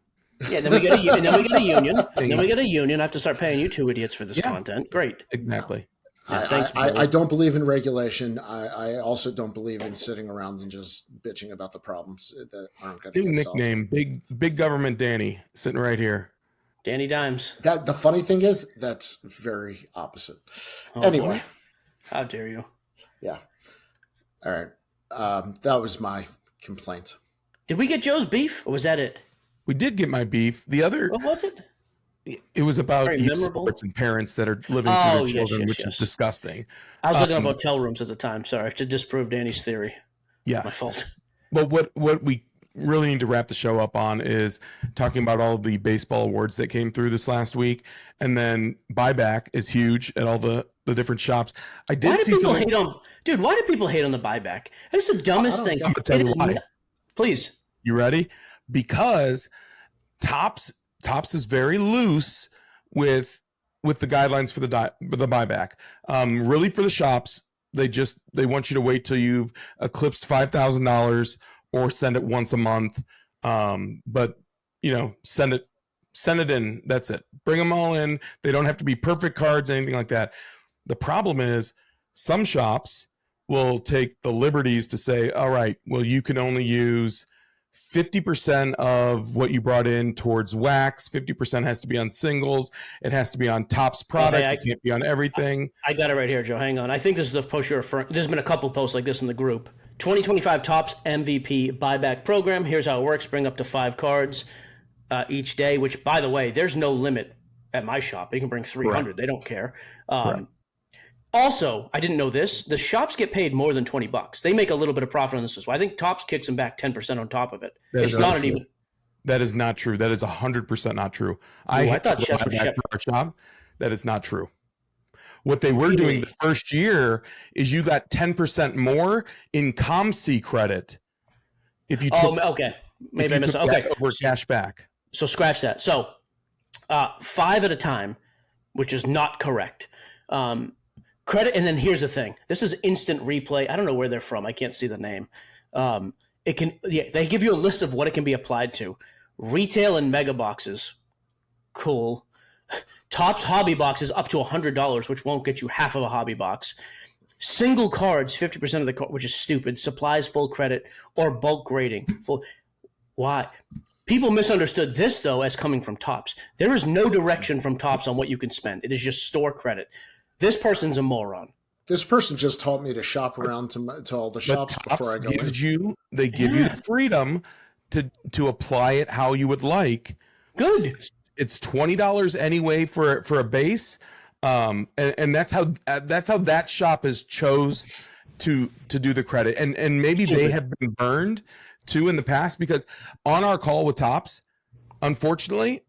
Yeah, then we get a union. Then we get a union. I have to start paying you two idiots for this content. Great. Exactly. Thanks. I don't believe in regulation. I also don't believe in sitting around and just bitching about the problems that aren't going to get solved. New nickname, big government Danny, sitting right here. Danny Dimes. The funny thing is, that's very opposite. Anyway. Boy. How dare you? Yeah. All right. That was my complaint. Did we get Joe's beef, or was that it? We did get my beef. The other, what was it? It was about esports and parents that are living through their children, which is disgusting. I was looking at hotel rooms at the time. Sorry, to disprove Danny's theory. Yes. My fault. But what we really need to wrap the show up on is talking about all the baseball awards that came through this last week, and then buyback is huge at all the different shops. I did see some. Dude, why do people hate on the buyback? That's the dumbest thing. I'm gonna tell you why. Please. You ready? Because Tops is very loose with the guidelines for the buyback. Really, for the shops, they want you to wait till you've eclipsed $5,000 or send it once a month. But send it in. That's it. Bring them all in. They don't have to be perfect cards, anything like that. The problem is some shops will take the liberties to say, all right, well, you can only use 50% of what you brought in towards wax. 50% has to be on singles. It has to be on Topps product. It can't be on everything. I got it right here, Joe. Hang on. I think this is the post you're referring. There's been a couple posts like this in the group. 2025 Topps MVP buyback program. Here's how it works. Bring up to 5 cards each day, which, by the way, there's no limit at my shop. You can bring 300. Right. They don't care. Also, I didn't know this. The shops get paid more than $20. They make a little bit of profit on this as well. I think Topps kicks them back 10% on top of it. It's not an even. That is not true. That is 100% not true. I thought Chef was our shop. That is not true. What they were doing the first year is you got 10% more in ComC credit if you took. Okay, maybe I missed. Okay, over cash back. So scratch that. So 5 at a time, which is not correct. Credit, and then here's the thing. This is Instant Replay. I don't know where they're from. I can't see the name. They give you a list of what it can be applied to. Retail and mega boxes. Cool. Topps hobby boxes up to $100, which won't get you half of a hobby box. Single cards, 50% of the card, which is stupid. Supplies, full credit, or bulk grading. Why? People misunderstood this, though, as coming from Topps. There is no direction from Topps on what you can spend. It is just store credit. This person's a moron. This person just taught me to shop around to all the shops before I go in. They give you the freedom to apply it how you would like. Good. It's $20 anyway for a base, and that's how that shop has chose to do the credit. And maybe they have been burned too in the past, because on our call with Topps, unfortunately,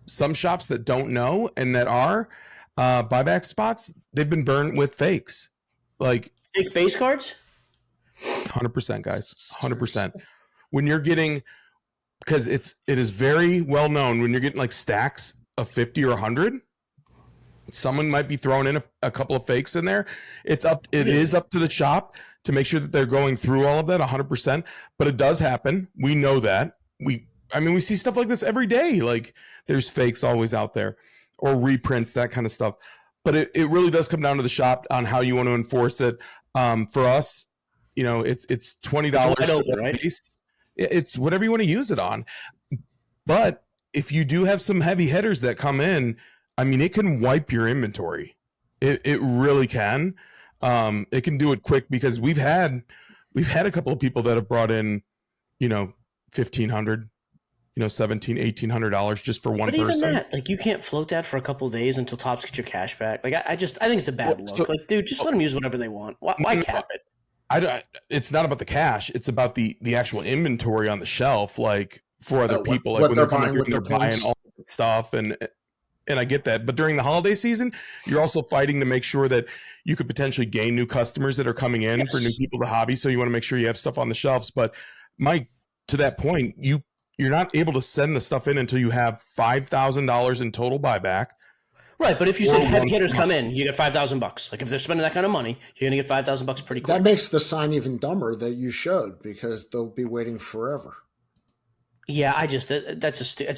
some shops that don't know and that are buyback spots, they've been burned with fakes, like fake base cards. 100%, guys, 100%. When you're getting, because it is very well known, when you're getting like stacks of 50 or 100, someone might be throwing in a couple of fakes in there. It is up to the shop to make sure that they're going through all of that 100%. But it does happen. We know that. I mean, we see stuff like this every day. Like there's fakes always out there or reprints, that kind of stuff. But it really does come down to the shop on how you want to enforce it. For us, it's $20 It's wide open, right? base. It's whatever you want to use it on. But if you do have some heavy hitters that come in, I mean, it can wipe your inventory. It really can. It can do it quick because we've had a couple of people that have brought in, $1,500, $1,700, $1,800 just for one person. But even that, like, you can't float that for a couple of days until Topps get your cash back. Like, I think it's a bad look. Like, dude, just let them use whatever they want. Why cap it? It's not about the cash. It's about the actual inventory on the shelf, like for other people, like what when they're coming buying, through, they're buying all that stuff, and I get that. But during the holiday season, you're also fighting to make sure that you could potentially gain new customers that are coming in for new people to hobby. So you want to make sure you have stuff on the shelves. But Mike, to that point, you're not able to send the stuff in until you have $5,000 in total buyback. Right, but if you said heavy hitters come in, you get $5,000. Like if they're spending that kind of money, you're gonna get $5,000 pretty quick. That makes the sign even dumber that you showed because they'll be waiting forever. Yeah, it's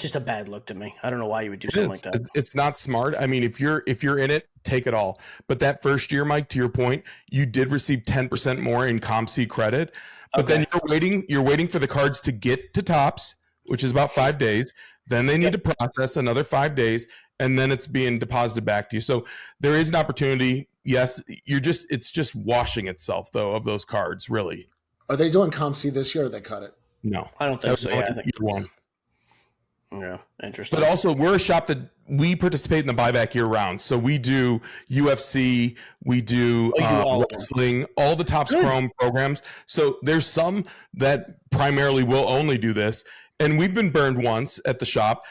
just a bad look to me. I don't know why you would do something like that. It's not smart. I mean, if you're in it, take it all. But that first year, Mike, to your point, you did receive 10% more in ComC credit. But then you're waiting for the cards to get to Topps, which is about 5 days. Then they need to process another 5 days, and then it's being deposited back to you. So there is an opportunity. Yes, it's just washing itself though of those cards, really. Are they doing ComC this year or they cut it? No. I don't think so. Yeah, I think year one. Yeah, interesting. But also, we're a shop that we participate in the buyback year round. So we do UFC, we do wrestling, all the Topps Chrome programs. So there's some that primarily will only do this. And we've been burned once at the shop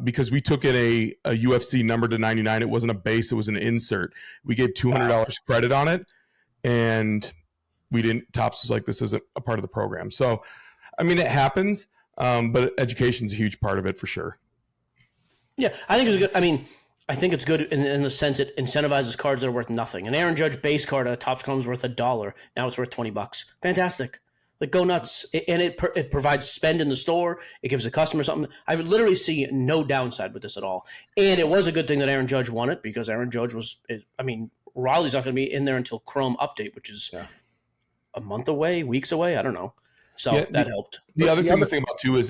because we took in a UFC number to 99. It wasn't a base, it was an insert. We gave $200 credit on it. And Topps was like, this isn't a part of the program. So, I mean, it happens. But education's a huge part of it for sure. Yeah, I think it's good. I mean, I think it's good in the sense it incentivizes cards that are worth nothing. An Aaron Judge base card at Topps Chrome is worth $1. Now it's worth $20. Fantastic. Like, go nuts. And it provides spend in the store. It gives the customer something. I would literally see no downside with this at all. And it was a good thing that Aaron Judge won it because Aaron Judge Raleigh's not going to be in there until Chrome update, which is a month away, weeks away. I don't know. So that helped. The other thing to think about too is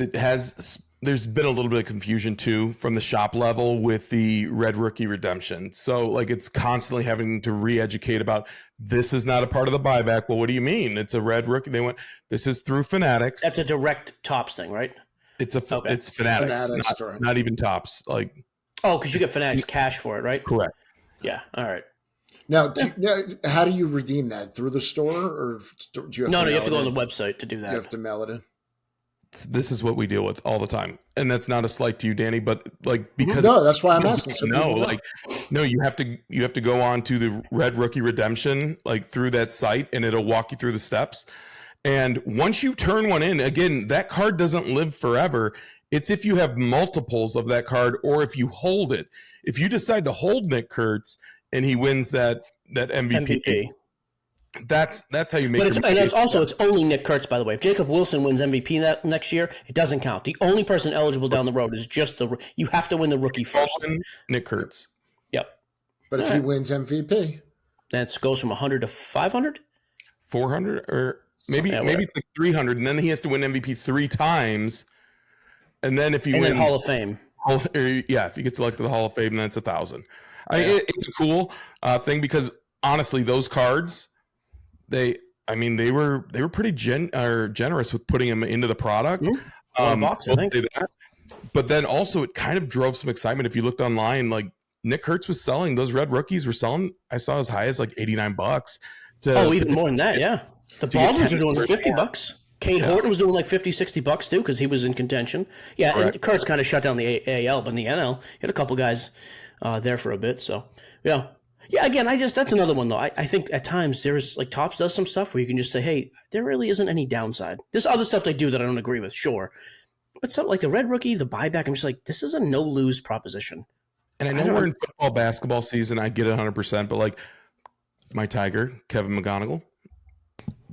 there's been a little bit of confusion too from the shop level with the red rookie redemption. So like it's constantly having to re-educate about this is not a part of the buyback. Well, what do you mean? It's a red rookie. This is through Fanatics. That's a direct Topps thing, right? It's Fanatics, not even Topps. Like, because you get Fanatics cash for it, right? Correct. Yeah. All right. Now, how do you redeem that? Through the store, or do you have No, you have to go on the website to do that. You have to mail it in. This is what we deal with all the time, and that's not a slight to you, Danny, but like because that's why I'm asking. So you have to go on to the red rookie redemption like through that site, and it'll walk you through the steps. And once you turn one in, again, that card doesn't live forever. It's if you have multiples of that card, or if you hold it. If you decide to hold Nick Kurtz and he wins that MVP. That's how you make it. And it's only Nick Kurtz, by the way. If Jacob Wilson wins MVP next year, it doesn't count. The only person eligible down the road is just you have to win the rookie first. Nick Kurtz. Yep. But if he wins MVP, that goes from 100 to 500, 400, or maybe it's like 300, and then he has to win MVP 3 times, and then if he wins Hall of Fame, if he gets elected to the Hall of Fame, then it's 1,000. It's a cool thing because honestly, those cards, they were pretty generous with putting them into the product. Box, I think. But then also it kind of drove some excitement. If you looked online, like Nick Kurtz was selling, those red rookies were selling. I saw as high as like $89. Even more than that, yeah. The Baldwins are doing $50. Cade Horton was doing like $50-$60 too because he was in contention. Yeah, and Kurtz kind of shut down the AL, but in the NL, he had a couple guys there for a bit. So yeah. Again, that's another one though. I think at times there's like Topps does some stuff where you can just say, hey, there really isn't any downside. There's other stuff they do that I don't agree with, sure, but something like the red rookie, the buyback, I'm just like, this is a no lose proposition. And I know we're in football basketball season. I get it 100%, but like my Tiger, Kevin McGonigal,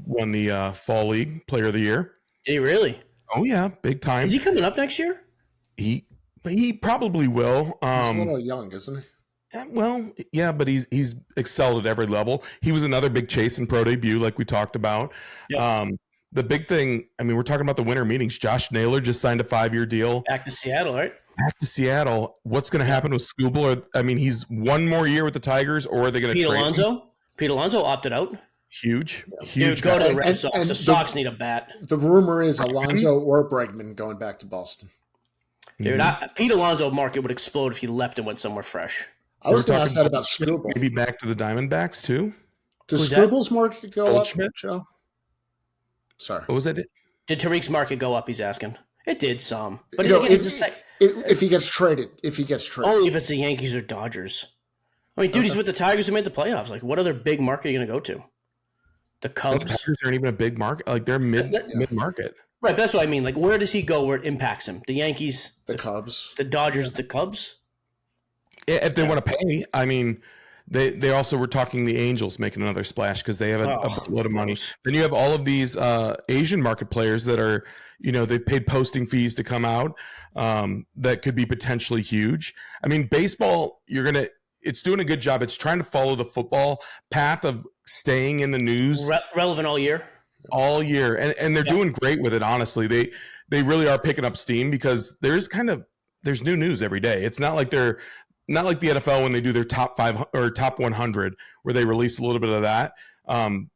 won the Fall League Player of the Year. Did he really? Oh yeah, big time. Is he coming up next year? He probably will. He's a little young, isn't he? Well, yeah, but he's excelled at every level. He was another big chase in pro debut, like we talked about. Yep. The big thing, I mean, we're talking about the winter meetings. Josh Naylor just signed a 5-year deal. Back to Seattle, right? Back to Seattle. What's going to happen with Skubal? I mean, he's one more year with the Tigers, or are they going to trade him? Pete Alonso opted out. Huge. Dude, go to the Red Sox. The Sox need a bat. The rumor is Alonso or Bregman going back to Boston. Dude, Pete Alonso market would explode if he left and went somewhere fresh. I was going to ask that about Skubal. Maybe back to the Diamondbacks, too? Does Skubal's market go up, Schmidt? Joe? Sorry. What was that? Did Tariq's market go up, he's asking? It did some. But if he gets traded. Only if it's the Yankees or Dodgers. I mean, dude, he's with the Tigers who made the playoffs. Like, what other big market are you going to go to? The Cubs? The Tigers aren't even a big market. Like, they're mid-market. Right, but that's what I mean. Like, where does he go where it impacts him? The Yankees? The Cubs? The Dodgers, the Cubs? If they want to pay, I mean, they also were talking the Angels making another splash because they have a lot of money. Then you have all of these Asian market players that are, they've paid posting fees to come out that could be potentially huge. I mean, baseball, it's doing a good job. It's trying to follow the football path of staying in the news. Relevant all year? All year. And they're doing great with it, honestly. They really are picking up steam because there's new news every day. It's not like the NFL when they do their top 5 or top 100 where they release a little bit of that.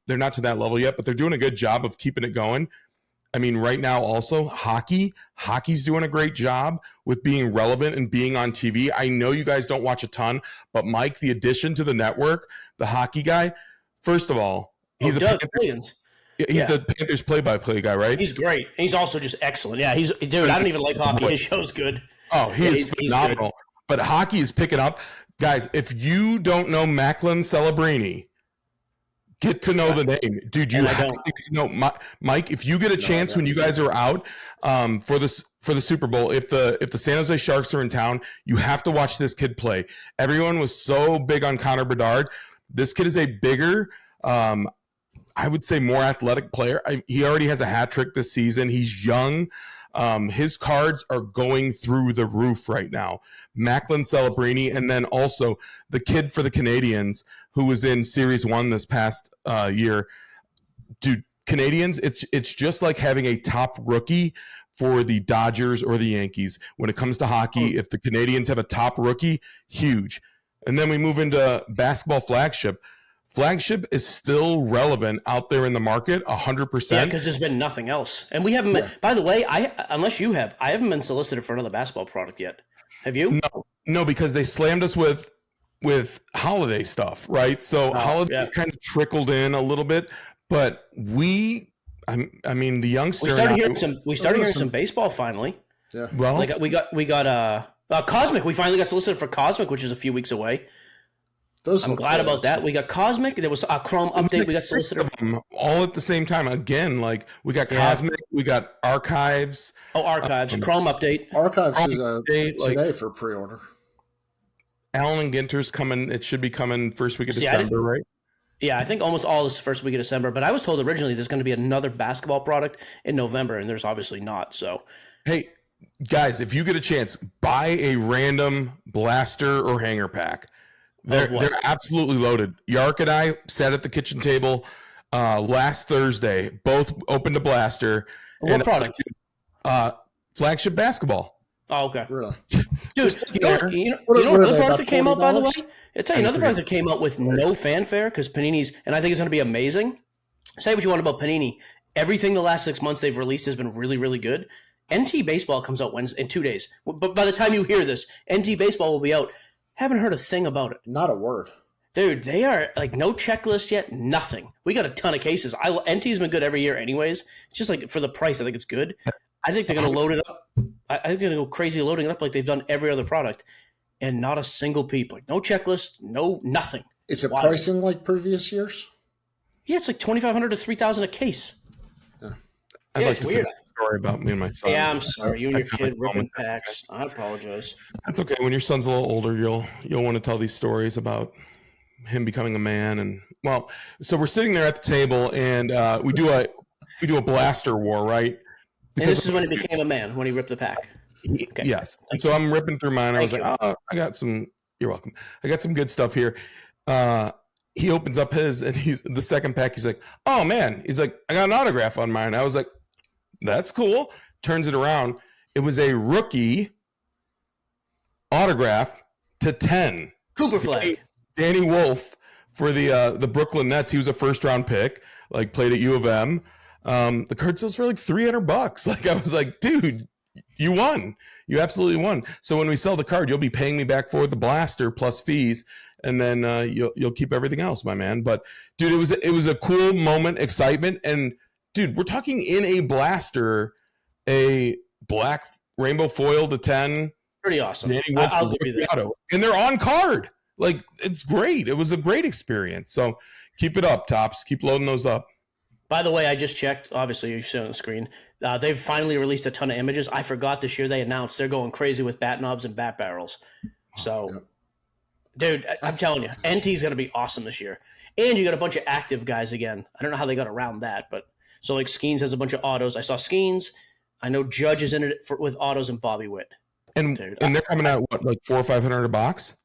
They're not to that level yet, but they're doing a good job of keeping it going. I mean, right now also hockey's doing a great job with being relevant and being on TV. I know you guys don't watch a ton, but Mike, the addition to the network, the hockey guy, first of all, he's Doug Williams. He's the Panthers play-by-play guy, right? He's great. He's also just excellent. Yeah, dude, I don't even like hockey. His show's good. Oh, he's phenomenal. But hockey is picking up. Guys, if you don't know Macklin Celebrini, get to know the name. Dude, you have to know. Mike, if you get a chance when you guys are out for the Super Bowl, if the San Jose Sharks are in town, you have to watch this kid play. Everyone was so big on Connor Bedard. This kid is a bigger, I would say more athletic player. He already has a hat trick this season. He's young. His cards are going through the roof right now. Macklin Celebrini, and then also the kid for the Canadians who was in Series 1 this past year. Dude, Canadians, it's just like having a top rookie for the Dodgers or the Yankees. When it comes to hockey, if the Canadians have a top rookie, huge. And then we move into basketball flagship. Flagship is still relevant out there in the market, 100%. Yeah, because there's been nothing else. And we haven't been, by the way, unless you have, I haven't been solicited for another basketball product yet. Have you? No, because they slammed us with holiday stuff, right? So holidays kind of trickled in a little bit, but I mean, the youngster. We started hearing some baseball finally. Yeah. Well, like we got Cosmic. We finally got solicited for Cosmic, which is a few weeks away. I'm glad about that. We got Cosmic. There was a Chrome update. We got solicited all at the same time. Again, like we got Cosmic, we got Archives. Archives. Chrome update. Archives is today for pre-order. Allen and Ginter's coming. It should be coming first week of December, right? Yeah, I think almost all this first week of December. But I was told originally there's going to be another basketball product in November, and there's obviously not. So, hey, guys, if you get a chance, buy a random blaster or hanger pack. They're absolutely loaded. Yark and I sat at the kitchen table last Thursday, both opened a blaster. What product? Flagship basketball. Oh, okay. Really? Dude, you know another product that came out, by the way? I'll tell you another product that came out with no fanfare because Panini's, and I think it's going to be amazing. Say what you want about Panini. Everything the last 6 months they've released has been really, really good. NT Baseball comes out Wednesday in 2 days. But by the time you hear this, NT Baseball will be out. Haven't heard a thing about it. Not a word. Dude, they are like no checklist yet, nothing. We got a ton of cases. NT's been good every year anyways. It's just like for the price, I think it's good. I think they're going to load it up. I think they're going to go crazy loading it up like they've done every other product. And not a single peep. Like no checklist, nothing. Is it pricing like previous years? Yeah, it's like $2,500 to $3,000 a case. Yeah, it's weird. Story about me and my son. Yeah, I'm sorry. You and your kid ripping packs. I apologize. That's okay. When your son's a little older, you'll want to tell these stories about him becoming a man. And so we're sitting there at the table, and we do a blaster war, right? And this is when he became a man, when he ripped the pack. Okay. Yes. And so I'm ripping through mine. I was like, oh, I got some. You're welcome. I got some good stuff here. He opens up his, and he's the second pack. He's like, oh man. He's like, I got an autograph on mine. I was like, that's cool. Turns it around. It was a rookie autograph to 10. Cooper flag. Danny Wolf for the Brooklyn Nets. He was a first round pick, like played at U of M. The card sells for like $300. Like I was like, dude, you won. You absolutely won. So when we sell the card, you'll be paying me back for the blaster plus fees, and then you'll keep everything else, my man. But dude, it was a cool moment, excitement, and dude, we're talking in a blaster, a black rainbow foil to 10. Pretty awesome. I'll give you that. And they're on card. Like it's great. It was a great experience. So keep it up, Tops. Keep loading those up. By the way, I just checked. Obviously, you see on the screen. They've finally released a ton of images. I forgot this year they announced they're going crazy with bat knobs and bat barrels. So, dude, I'm telling you, NT is going to be awesome this year. And you got a bunch of active guys again. I don't know how they got around that, but so like Skeens has a bunch of autos. I saw Skeens. I know Judge is in it with autos and Bobby Witt. And they're coming out what, like $400 or $500 a box?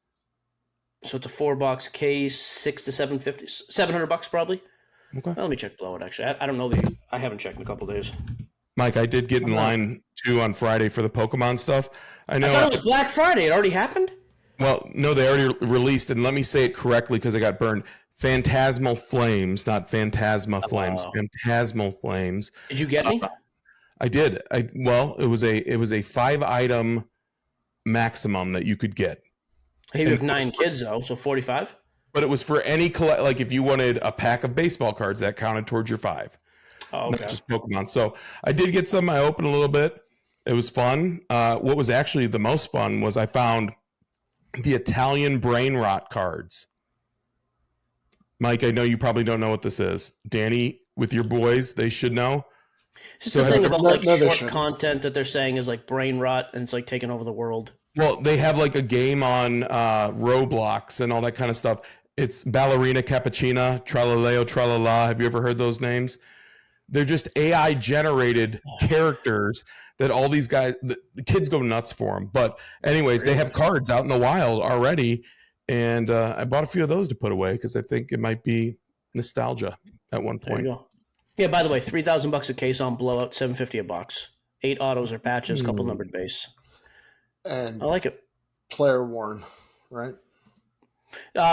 So it's a 4-box case, $700 probably. Okay. Well, let me check below it. Actually, I don't know I haven't checked in a couple of days. Mike, I did get in line too on Friday for the Pokemon stuff. I thought it was Black Friday. It already happened. Well, no, they already released, and let me say it correctly because I got burned. Phantasmal Flames, not Phantasma Flames. Phantasmal Flames. Did you get any? I did. It was a 5-item maximum that you could get. Hey, you have 9 kids though, so 45. But it was for any like if you wanted a pack of baseball cards, that counted towards your 5. Oh, okay. Not just Pokemon. So I did get some. I opened a little bit. It was fun. What was actually the most fun was I found the Italian brain rot cards. Mike, I know you probably don't know what this is. Danny, with your boys, they should know. Just the thing about like short content that they're saying is like brain rot and it's like taking over the world. Well, they have like a game on Roblox and all that kind of stuff. It's Ballerina Cappuccina, Tralaleo Tralala. Have you ever heard those names? They're just AI generated characters that all these guys, the kids go nuts for them. But anyways, they have cards out in the wild already. And I bought a few of those to put away because I think it might be nostalgia at one point. There you go. Yeah, by the way, $3,000 a case on blowout, $750 a box. 8 autos or patches, couple numbered base. And I like it. Player worn, right?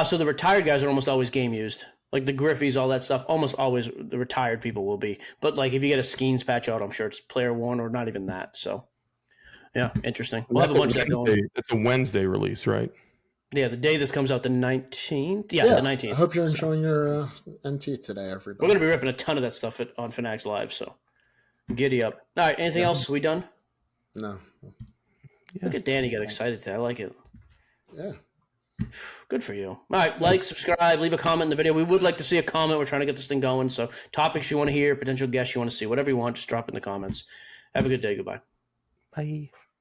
So the retired guys are almost always game used. Like the Griffies, all that stuff, almost always the retired people will be. But like if you get a Skeens patch out, I'm sure it's player worn or not even that. So yeah, interesting. We'll have a bunch of that going. It's a Wednesday release, right? Yeah, the day this comes out, the 19th. Yeah, the 19th. I hope you're enjoying your NT today, everybody. We're going to be ripping a ton of that stuff on Fanatics Live, so giddy up. All right, anything else? We done? No. Yeah. Look at Danny get excited today. I like it. Yeah. Good for you. All right, like, subscribe, leave a comment in the video. We would like to see a comment. We're trying to get this thing going. So topics you want to hear, potential guests you want to see, whatever you want, just drop in the comments. Have a good day. Goodbye. Bye.